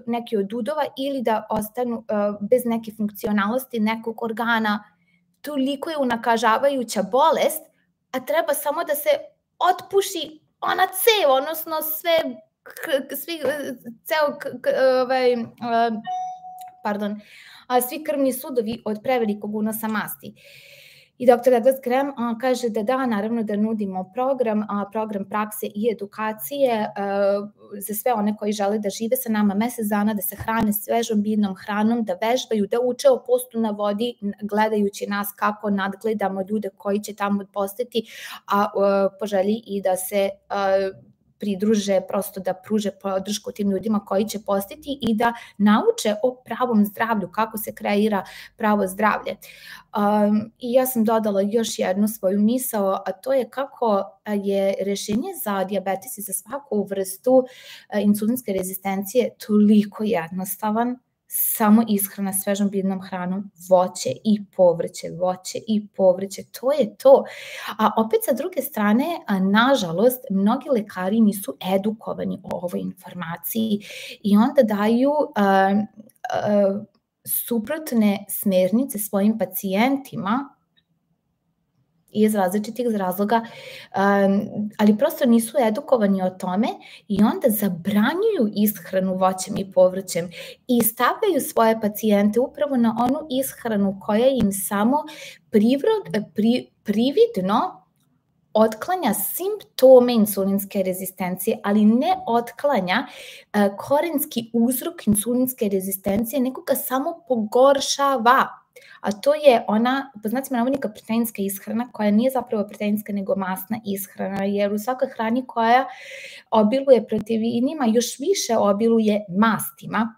neki od udova ili da ostanu bez neke funkcionalnosti nekog organa. Toliko je unakažavajuća bolest, a treba samo da se otpuši ona cev, odnosno svi krvni sudovi od prevelikog unosa masti. I dr. Douglas Grem kaže da naravno da nudimo program prakse i edukacije za sve one koji žele da žive sa nama mesec dana, da se hrane svežom biljnom hranom, da vežbaju, da uče o postu na vodi, gledajući nas kako nadgledamo ljude koji će tamo postati, a po želji i da se pridruže, prosto da pruže podršku tim ljudima koji će postiti i da nauče o pravom zdravlju, kako se kreira pravo zdravlje. I ja sam dodala još jednu svoju misao, a to je kako je rešenje za dijabetes i za svaku vrstu insulinske rezistencije toliko jednostavan. Samo ishrana svežom biljnom hranom, voće i povrće, to je to. A opet sa druge strane, nažalost, mnogi lekari nisu edukovani o ovoj informaciji i onda daju suprotne smernice svojim pacijentima iz različitih razloga, ali prosto nisu edukovani o tome i onda zabranjuju ishranu voćem i povrćem i stavljaju svoje pacijente upravo na onu ishranu koja im samo prividno otklanja simptome insulinske rezistencije, ali ne otklanja korenski uzrok insulinske rezistencije, nego ga samo pogoršava. A to je ona, po znacima navodnika, proteinska ishrana, koja nije zapravo proteinska nego masna ishrana, jer u svakoj hrani koja obiluje proteinima još više obiluje mastima.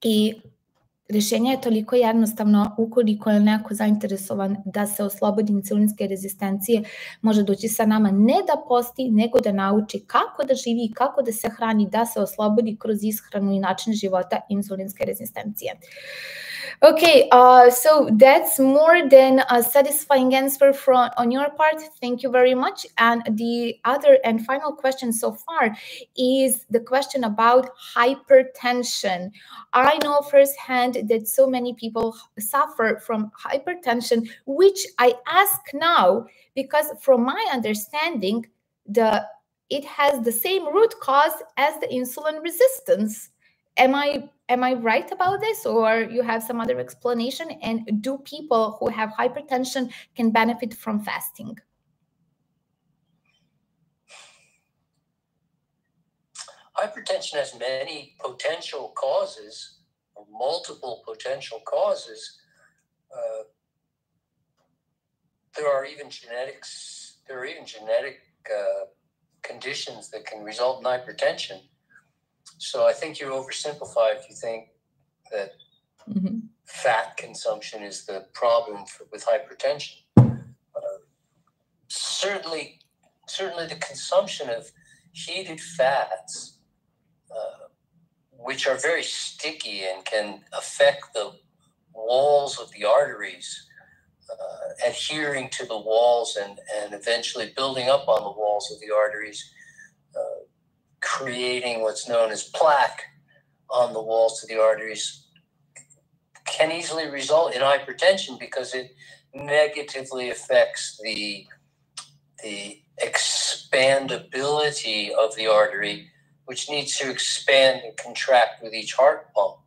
I rešenje je toliko jednostavno, ukoliko je neko zainteresovan da se oslobodi insulinske rezistencije, može doći sa nama ne da posti, nego da nauči kako da živi, kako da se hrani, da se oslobodi kroz ishranu i način života insulinske rezistencije. Okay, so that's more than a satisfying answer on your part. Thank you very much. And the other and final question so far is the question about hypertension. I know firsthand that so many people suffer from hypertension, which I ask now because from my understanding, it has the same root cause as the insulin resistance. Am I right about this, or you have some other explanation? And do people who have hypertension can benefit from fasting? Hypertension has many potential causes, or multiple potential causes. There are even genetic conditions that can result in hypertension. So I think you oversimplify if you think that fat consumption is the problem with hypertension. Certainly the consumption of heated fats, which are very sticky and can affect the walls of the arteries, adhering to the walls and eventually building up on the walls of the arteries, creating what's known as plaque on the walls of the arteries, can easily result in hypertension because it negatively affects the expandability of the artery, which needs to expand and contract with each heart pump.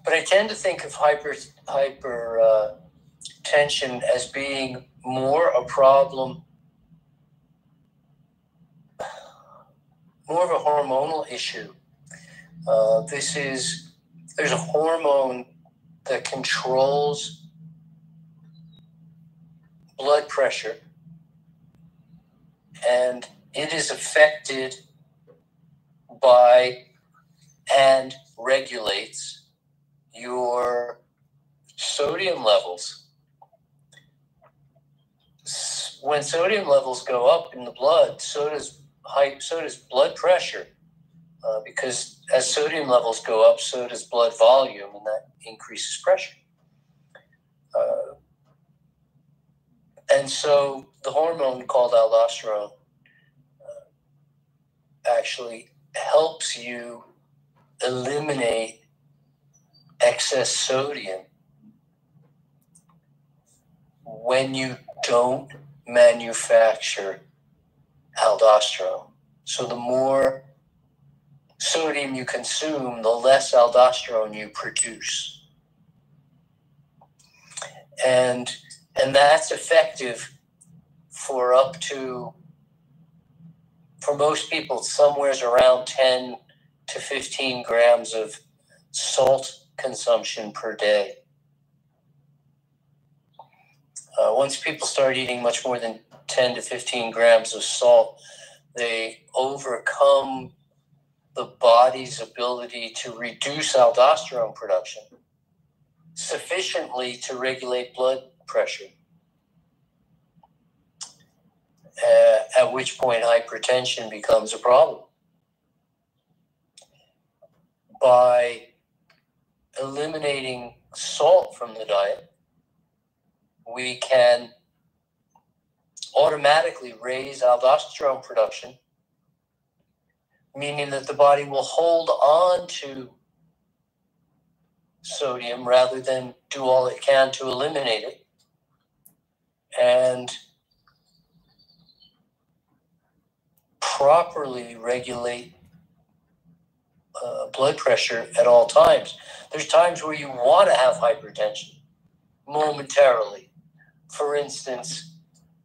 But I tend to think of hypertension as being more a problem, more of a hormonal issue. There's a hormone that controls blood pressure, and it is affected by and regulates your sodium levels. When sodium levels go up in the blood, so does blood pressure, because as sodium levels go up, so does blood volume, and that increases pressure. And so the hormone called aldosterone actually helps you eliminate excess sodium when you don't manufacture aldosterone. So the more sodium you consume, the less aldosterone you produce. And that's effective for most people, somewhere around 10 to 15 grams of salt consumption per day. Once people start eating much more than 10 to 15 grams of salt, they overcome the body's ability to reduce aldosterone production sufficiently to regulate blood pressure, at which point hypertension becomes a problem. By eliminating salt from the diet, we can automatically raise aldosterone production, meaning that the body will hold on to sodium rather than do all it can to eliminate it, and properly regulate blood pressure at all times. There's times where you want to have hypertension momentarily. For instance,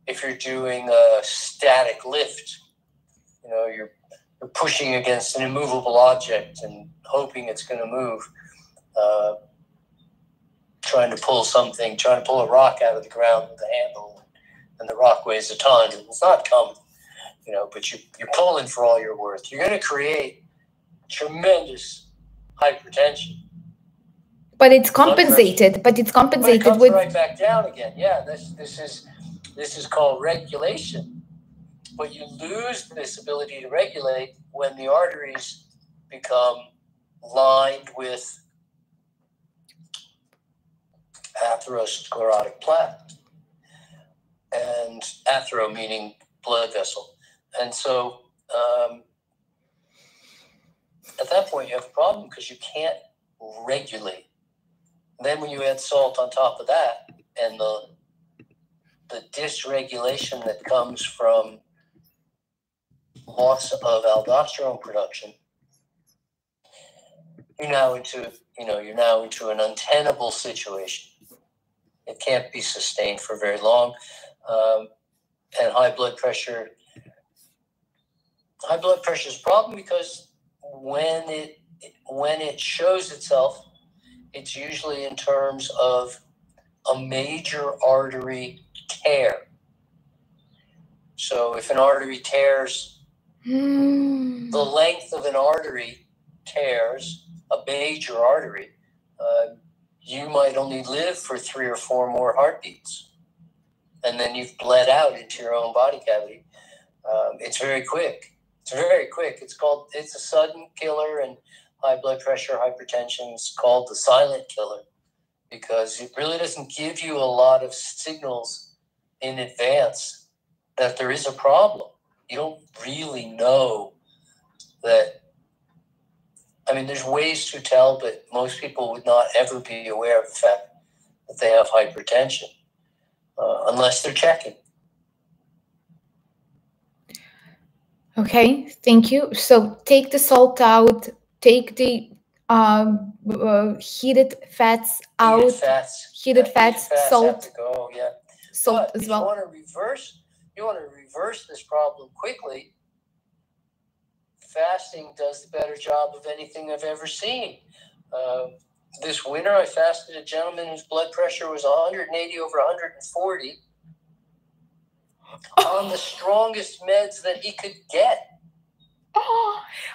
if you're doing a static lift, you're pushing against an immovable object and hoping it's going to move, trying to pull a rock out of the ground with a handle, and the rock weighs a ton, and it's not coming, but you're pulling for all you're worth. You're going to create tremendous hypertension. But it's compensated. But it comes right back down again. Yeah, this is called regulation. But you lose this ability to regulate when the arteries become lined with atherosclerotic plaque, and athero meaning blood vessel. And so at that point you have a problem because you can't regulate. Then when you add salt on top of that, and the dysregulation that comes from loss of aldosterone production, you're now into an untenable situation. It can't be sustained for very long, and high blood pressure is a problem because when it shows itself, it's usually in terms of a major artery tear. So if an artery tears, the length of an artery tears, a major artery, you might only live for 3 or 4 more heartbeats. And then you've bled out into your own body cavity. It's very quick. It's very quick. It's a sudden killer, and high blood pressure, hypertension is called the silent killer because it really doesn't give you a lot of signals in advance that there is a problem. You don't really know that. I mean, there's ways to tell, but most people would not ever be aware of the fact that they have hypertension unless they're checking. Okay, thank you. So take the salt out, take the heated fats out, heated fats, salt, salt as well. You want to reverse this problem quickly. Fasting does the better job of anything I've ever seen. This winter, I fasted a gentleman whose blood pressure was 180 over 140 on the strongest meds that he could get.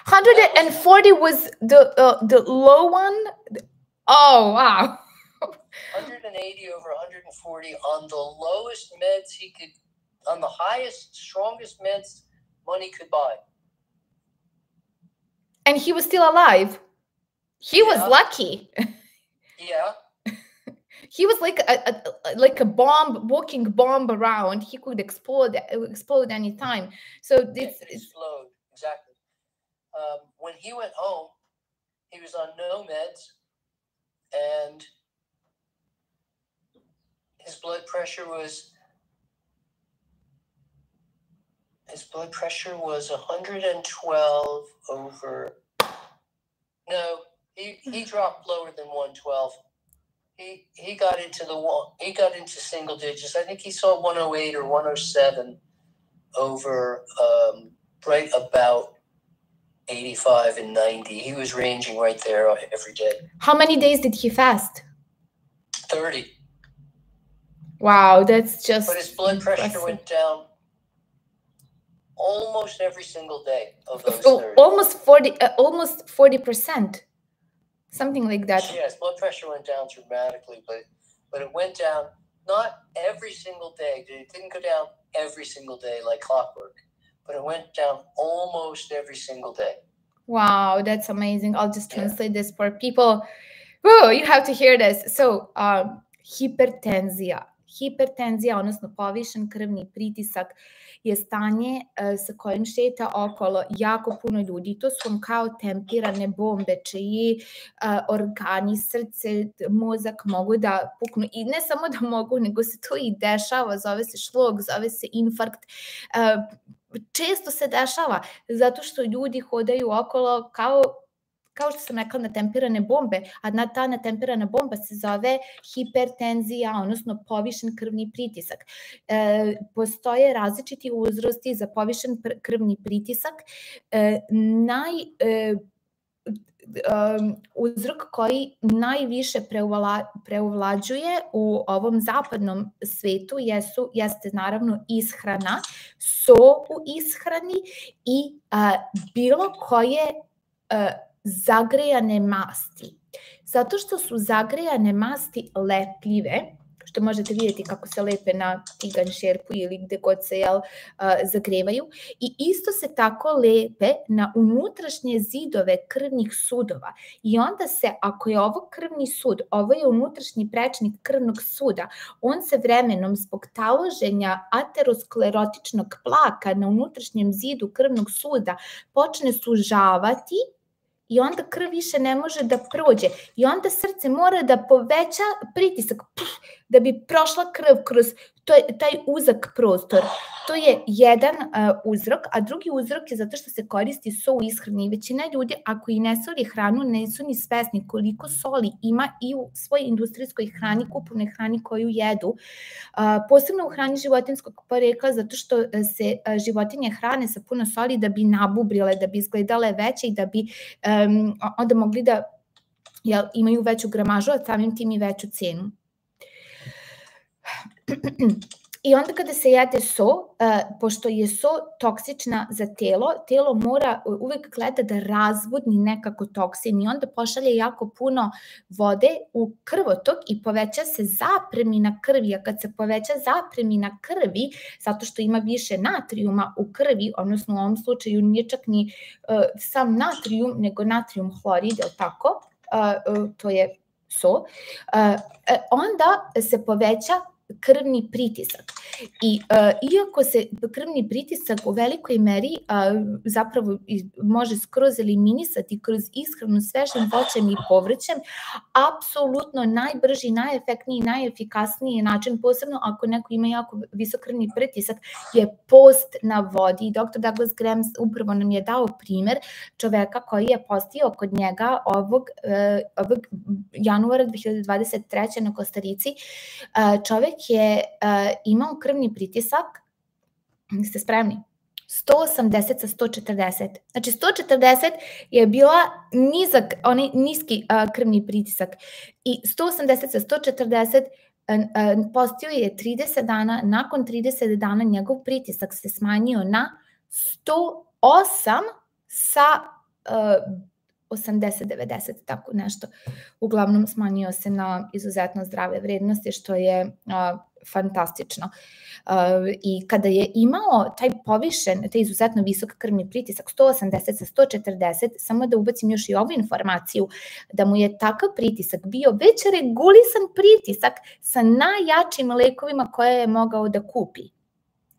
140 was the low one? Oh, wow. 180 over 140 on the lowest meds he could, on the highest, strongest meds money could buy. And he was still alive. He was lucky. Yeah. He was like a bomb, walking bomb around. He could explode anytime. So it's explode, exactly. When he went home, he was on no meds, and his blood pressure was 112 over. No, he dropped lower than 112. He got into single digits. I think he saw 108 or 107 over right about 85 and 90. He was ranging right there every day. How many days did he fast? 30. Wow, that's just. But his blood pressure went down almost every single day of those 30. Almost 40%. Something like that. Yes, blood pressure went down dramatically, but it went down not every single day. It didn't go down every single day like clockwork, but it went down almost every single day. Wow, that's amazing. I'll just translate this for people. Oh, you have to hear this. So, hipertenzija, odnosno povišen krvni pritisak, je stanje sa kojim šeta okolo jako puno ljudi. To su vam kao tempirane bombe, čiji organi, srce, mozak mogu da puknu. I ne samo da mogu, nego se to i dešava. Zove se šlog, zove se infarkt. Često se dešava zato što ljudi hodaju okolo kao što sam rekla, natempirane bombe, a ta natempirana bomba se zove hipertenzija, odnosno povišen krvni pritisak. Postoje različiti uzrosti za povišen krvni pritisak. Uzrok koji najviše preovlađuje u ovom zapadnom svetu jeste naravno ishrana, so u ishrani i bilo koje zagrejane masti. Zato što su zagrejane masti lepljive, što možete vidjeti kako se lepe na tiganj, šerpu ili gde god se zagrevaju, i isto se tako lepe na unutrašnje zidove krvnih sudova. I onda se, ako je ovo krvni sud, ovo je unutrašnji prečnik krvnog suda, on se vremenom zbog taloženja aterosklerotičnog plaka na unutrašnjem zidu krvnog suda počne sužavati i onda krv više ne može da prođe. I onda srce mora da poveća pritisak da bi prošla krv kroz taj uzak prostor. To je jedan uzrok, a drugi uzrok je zato što se koristi so u ishrani. Većina ljudi, ako i ne soli hranu, nisu ni svesni koliko soli ima i u svojoj industrijskoj hrani, kupovnoj hrani koju jedu. Posebno u hrani životinjskog porekla, zato što se životinje hrane sa puno soli da bi nabubrile, da bi izgledale veće i da bi onda mogli da imaju veću gramažu, a samim tim i veću cenu. I onda kada se jede so, pošto je so toksična za telo, telo mora uvek gleda da razvodni nekako toksin i onda pošalje jako puno vode u krvotok i poveća se zapremina krvi, a kad se poveća zapremina krvi, zato što ima više natrijuma u krvi, odnosno u ovom slučaju nije čak ni sam natrijum, nego natrijum hlorid, je li tako? To je so, onda se poveća krvni pritisak. I iako se krvni pritisak u velikoj meri zapravo može skroz eliminisati kroz ishranu svežim voćem i povrćem, apsolutno najbrži, najefektniji, najefikasniji način, posebno ako neko ima jako visok krvni pritisak, je post na vodi. Dr. Douglas Grem upravo nam je dao primer čoveka koji je postio kod njega ovog januara 2023. na Kostarici. Čovek je imao krvni pritisak, ste spremni, 180 sa 140. Znači 140 je bila nizak, onaj niski krvni pritisak i 180 sa 140 postio je 30 dana, nakon 30 dana njegov pritisak se smanjio na 108 sa 80-90, tako nešto. Uglavnom smanjio se na izuzetno zdrave vrednosti, što je fantastično. I kada je imao taj povišen, taj izuzetno visok krvni pritisak, 180 sa 140, samo da ubacim još i ovu informaciju, da mu je takav pritisak bio već regulisan pritisak sa najjačim lekovima koje je mogao da kupi.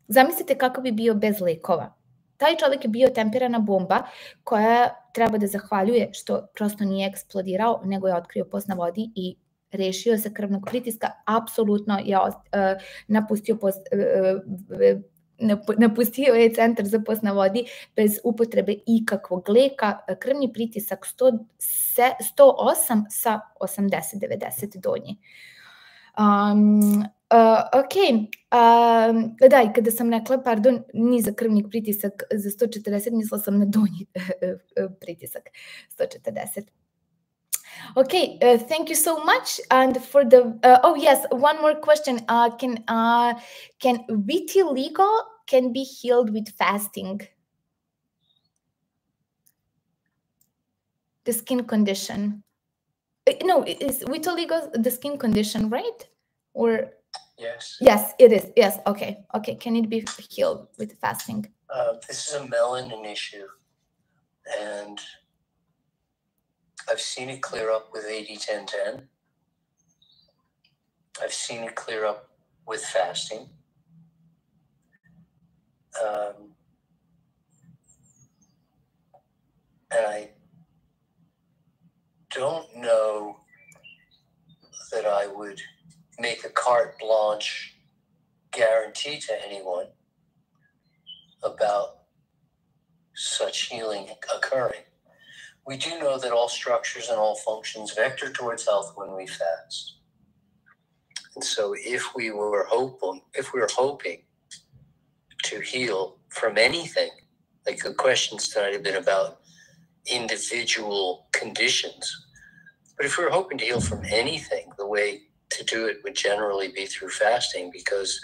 Zamislite kako bi bio bez lekova. Taj čovjek je bio temperana bomba koja treba da zahvaljuje što prosto nije eksplodirao, nego je otkrio post na vodi i rešio se krvnog pritiska. Apsolutno je napustio je centar za post na vodi bez upotrebe ikakvog leka. Krvni pritisak 108 sa 80-90 donji. Ok, da, i kada sam rekla, pardon, nizak krvni pritisak za 140, mislila sam na donji pritisak 140. Okay, thank you so much. And for the oh yes, one more question. Can vitiligo can be healed with fasting? The skin condition. No, is vitiligo the skin condition, right? Or yes. Yes, it is. Yes. Okay. Okay. Can it be healed with fasting? This is a melanin issue, and I've seen it clear up with 80-10-10. I've seen it clear up with fasting. And I don't know that I would make a carte blanche guarantee to anyone about such healing occurring. We do know that all structures and all functions vector towards health when we fast. And so if we were hoping to heal from anything, like the questions tonight have been about individual conditions, but if we were hoping to heal from anything, the way to do it would generally be through fasting, because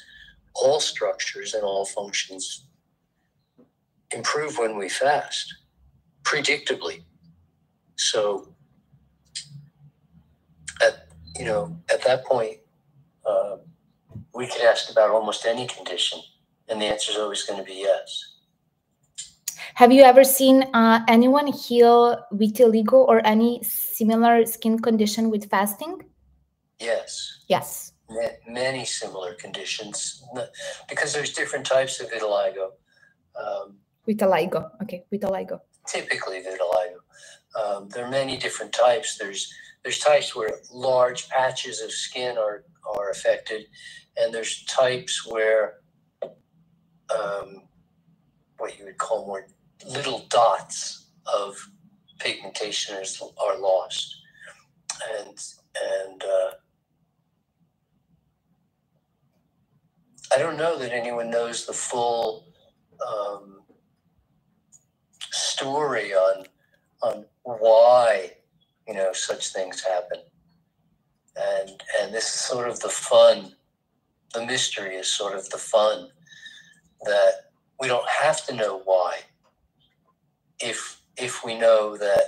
all structures and all functions improve when we fast, predictably. So at that point, we could ask about almost any condition, and the answer is always going to be yes. Have you ever seen anyone heal vitiligo or any similar skin condition with fasting? Yes. Yes. Many similar conditions, because there's different types of vitiligo. Vitiligo. Okay, vitiligo. Typically vitiligo. There are many different types. There's types where large patches of skin are affected, and there's types where what you would call more little dots of pigmentation are lost. And I don't know that anyone knows the full story on why such things happen, and this is sort of the fun the mystery is sort of the fun, that we don't have to know why if we know that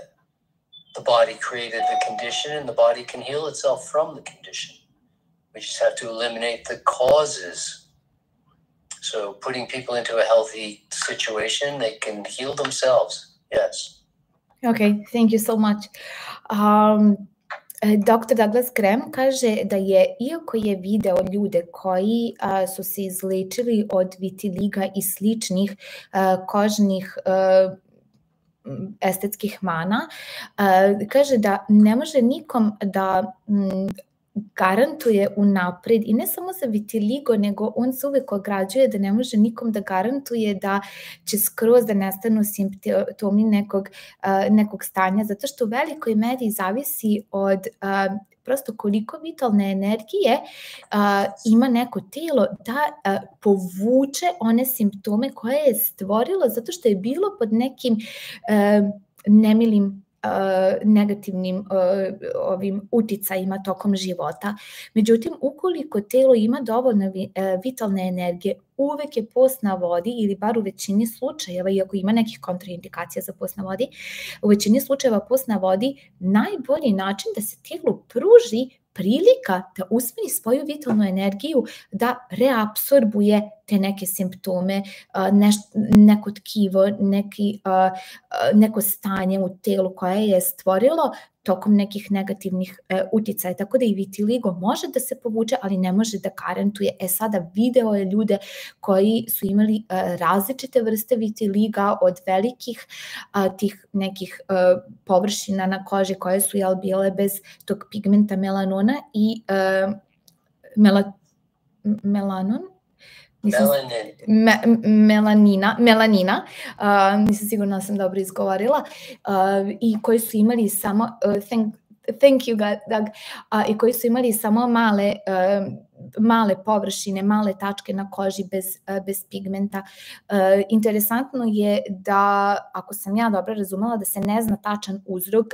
the body created the condition and the body can heal itself from the condition. We just have to eliminate the causes. So putting people into a healthy situation, they can heal themselves. Yes. Okay, thank you so much. Dr. Douglas Grem kaže da je, iako je video ljude koji su se izlečili od vitiliga i sličnih kožnih estetskih mana, kaže da ne može nikom da garantuje unapred, i ne samo za vitiligo, nego on se uvek ograđuje da ne može nikom da garantuje da će skroz da nestanu simptomi nekog stanja, zato što u velikoj meri zavisi od prosto koliko vitalne energije ima neko telo da povuče one simptome koje je stvorilo zato što je bilo pod nekim nemilim negativnim ovim uticajima tokom života. Međutim, ukoliko telo ima dovoljno vitalne energije, uvek je post na vodi, ili bar u većini slučajeva, iako ima nekih kontraindikacija za post na vodi, u većini slučajeva post na vodi najbolji način da se telu pruži prilika da usmeri svoju vitalnu energiju, da reapsorbuje te neke simptome, neko tkivo, neko stanje u telu koje je stvorilo tokom nekih negativnih uticaja. Tako da i vitiligo može da se povuče, ali ne može da garantuje. Sada video je ljude koji su imali različite vrste vitiliga, od velikih tih nekih površina na koži koje su bile bez tog pigmenta melanona i melanina, nisam sigurna da sam dobro izgovorila, i koji su imali samo, thank you Doug, i koji su imali samo male površine, male tačke na koži bez pigmenta. Interesantno je da, ako sam ja dobro razumela, da se ne zna tačan uzrok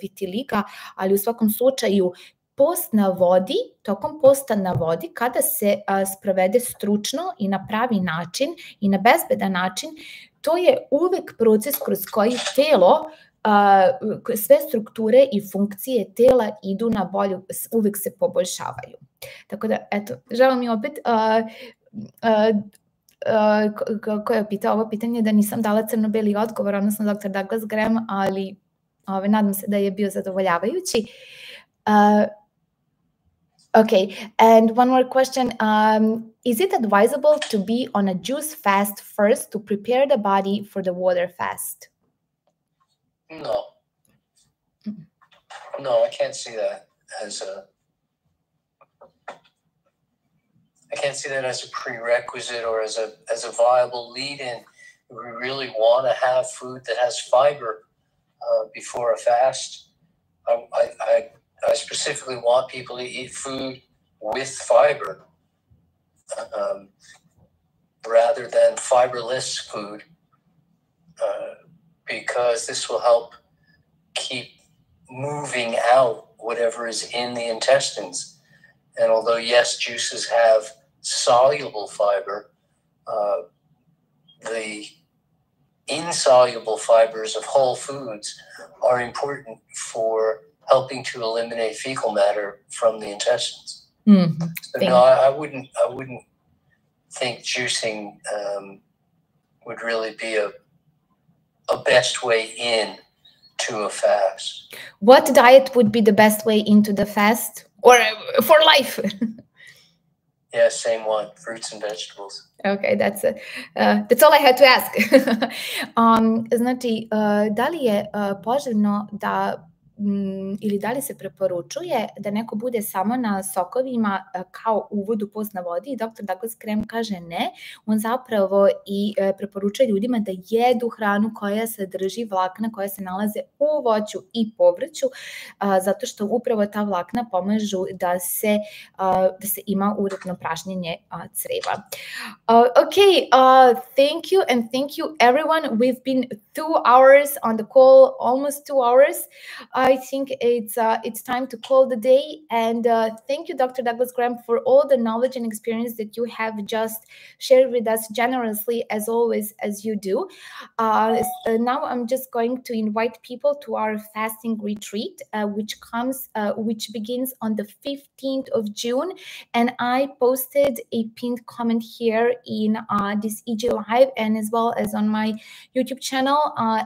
vitiliga, ali u svakom slučaju post na vodi, tokom posta na vodi, kada se sprovede stručno i na pravi način i na bezbedan način, to je uvek proces kroz koji telo, sve strukture i funkcije tela idu na bolju, uvek se poboljšavaju. Tako da, eto, žao mi opet, ko je pitao ovo pitanje, da nisam dala crno-beli odgovor, odnosno dr. Douglas Grem, ali nadam se da je bio zadovoljavajući. Okay, and one more question. Is it advisable to be on a juice fast first to prepare the body for the water fast? No. No, I can't see that as a prerequisite or as a viable lead-in. We really want to have food that has fiber before a fast. I specifically want people to eat food with fiber rather than fiberless food, because this will help keep moving out whatever is in the intestines. And although, yes, juices have soluble fiber, the insoluble fibers of whole foods are important for helping to eliminate fecal matter from the intestines. Mm-hmm. So no, I wouldn't think juicing would really be a best way in to a fast. What diet would be the best way into the fast, or for life? Yeah, same one, fruits and vegetables. Okay, that's all I had to ask. Znači, da li je poželjno da ili da li se preporučuje da neko bude samo na sokovima kao uvod u post na vodi? I dr. Douglas Grem kaže ne, on zapravo i preporučuje ljudima da jedu hranu koja sadrži vlakna koja se nalaze u voću i povrću, zato što upravo ta vlakna pomažu da se ima uredno prašnjenje creva. Okay, thank you, and thank you everyone. We've been 2 hours on the call, almost 2 hours. I think it's time to call the day. And thank you, Dr. Douglas Graham, for all the knowledge and experience that you have just shared with us generously, as always, as you do. Now I'm just going to invite people to our fasting retreat, which begins on the 15th of June. And I posted a pinned comment here in this EG Live and as well as on my YouTube channel.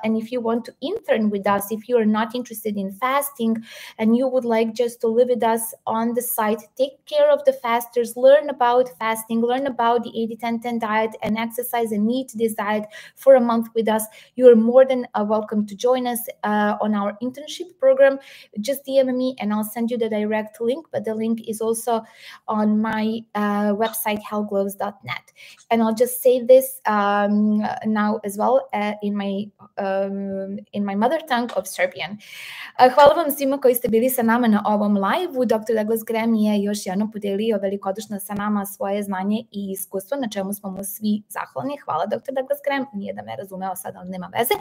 And if you want to intern with us, if you are not interested in fasting and you would like just to live with us on the site, take care of the fasters, learn about fasting, learn about the 80-10-10 diet and exercise and eat this diet for a month with us, you are more than welcome to join us on our internship program. Just DM me and I'll send you the direct link, but the link is also on my website, healthglows.net. And I'll just say this now as well in my mother tongue of Serbian. Hvala vam svima koji ste bili sa nama na ovom live-u. Dr. Douglas Graham je još jednom podelio velikodušno sa nama svoje znanje i iskustvo, na čemu smo mu svi zahvalni. Hvala, Dr. Douglas Graham. Nije da me razumeo sad, ali nema veze.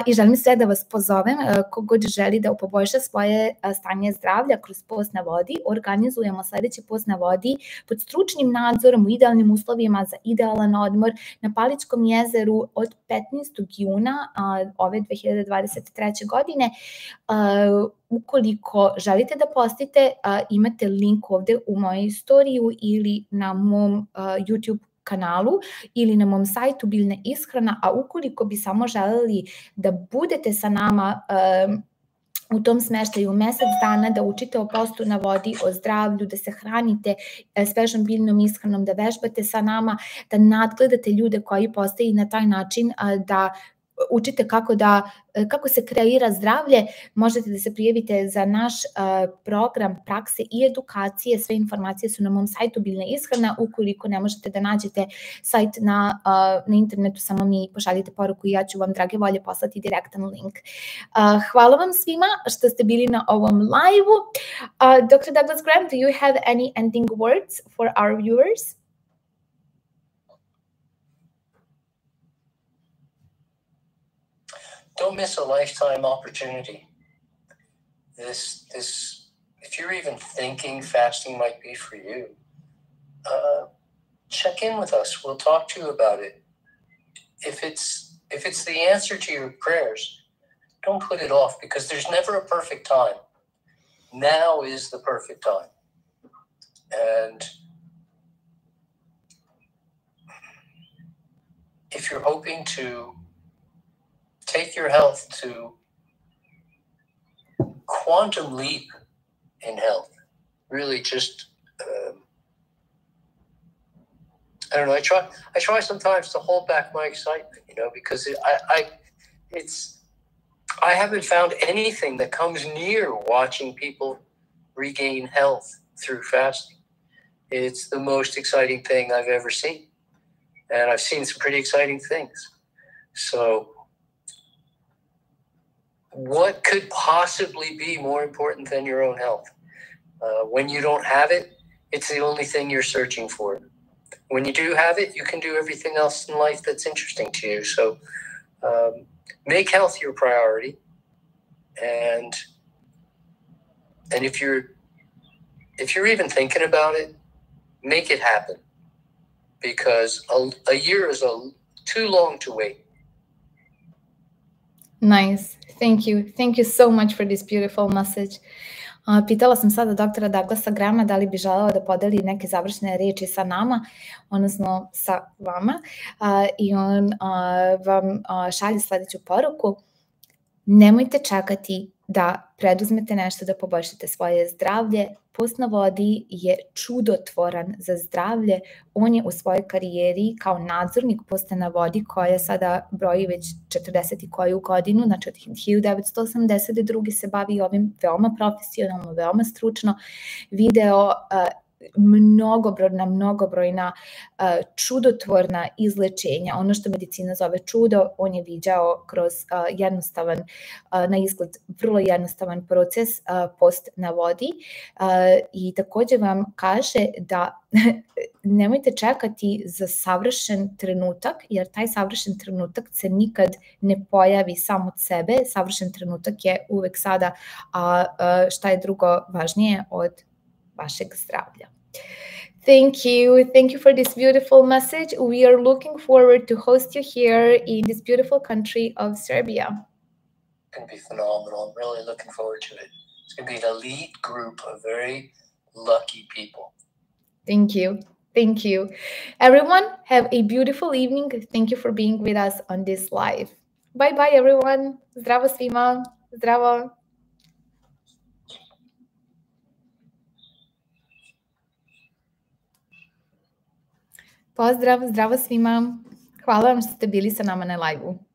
I želim sve da vas pozovem, kogod želi da poboljša svoje stanje zdravlja kroz post na vodi. Organizujemo sledeći post na vodi pod stručnim nadzorom u idealnim uslovima za idealan odmor na Paličkom jezeru od 15. juna ove 2023. godine. Ukoliko želite da postite, imate link ovde u mojoj storiju ili na mom YouTube kanalu ili na mom sajtu Biljne ishrana, a ukoliko bi samo želeli da budete sa nama u tom smeštaju mesec dana, da učite o postu na vodi, o zdravlju, da se hranite svežom biljnom ishranom, da vežbate sa nama, da nadgledate ljude koji postaju na taj način, da učite kako se kreira zdravlje, možete da se prijavite za naš program prakse i edukacije. Sve informacije su na mom sajtu Biljne ishrana. Ukoliko ne možete da nađete sajt na internetu, samo mi pošaljite poruku i ja ću vam, drage volje, poslati direktan link. Hvala vam svima što ste bili na ovom live-u. Dr. Douglas Graham, do you have any ending words for our viewers? Don't miss a lifetime opportunity. If you're even thinking fasting might be for you, check in with us. We'll talk to you about it. If it's the answer to your prayers, don't put it off, because there's never a perfect time. Now is the perfect time. And if you're hoping to take your health to quantum leap in health, really just, I don't know, I try sometimes to hold back my excitement, because I haven't found anything that comes near watching people regain health through fasting. It's the most exciting thing I've ever seen. And I've seen some pretty exciting things. So what could possibly be more important than your own health? When you don't have it, it's the only thing you're searching for. When you do have it, you can do everything else in life that's interesting to you. So make health your priority. And if you're even thinking about it, make it happen. Because a year is too long to wait. Nice. Thank you. Thank you so much for this beautiful message. Pitala sam sada doktora Douglasa Grahama da li bi želeo da podeli neke završne reči sa nama, odnosno sa vama, i on vam šalje sledeću poruku. Nemojte čekati da preduzmete nešto da poboljšate svoje zdravlje. Post na vodi je čudotvoran za zdravlje. On je u svojoj karijeri kao nadzornik posta na vodi, koja sada broji već 40 i koju godinu, znači od 1982. se bavi ovim veoma profesionalno, veoma stručno, video mnogobrojna čudotvorna izlečenja. Ono što medicina zove čudo, on je viđao kroz jednostavan, na izgled vrlo jednostavan proces, post na vodi, i takođe vam kaže da nemojte čekati za savršen trenutak, jer taj savršen trenutak se nikad ne pojavi sam od sebe. Savršen trenutak je uvek sada, a šta je drugo važnije od vašeg zdravlja. Thank you for this beautiful message. We are looking forward to host you here in this beautiful country of Serbia. It's going to be phenomenal. I'm really looking forward to it. It's going to be an elite group of very lucky people. Thank you. Everyone, have a beautiful evening. Thank you for being with us on this live. Bye everyone. Zdravo svima. Zdravo. Pozdrav, zdravo svima. Hvala vam što ste bili sa nama na live-u.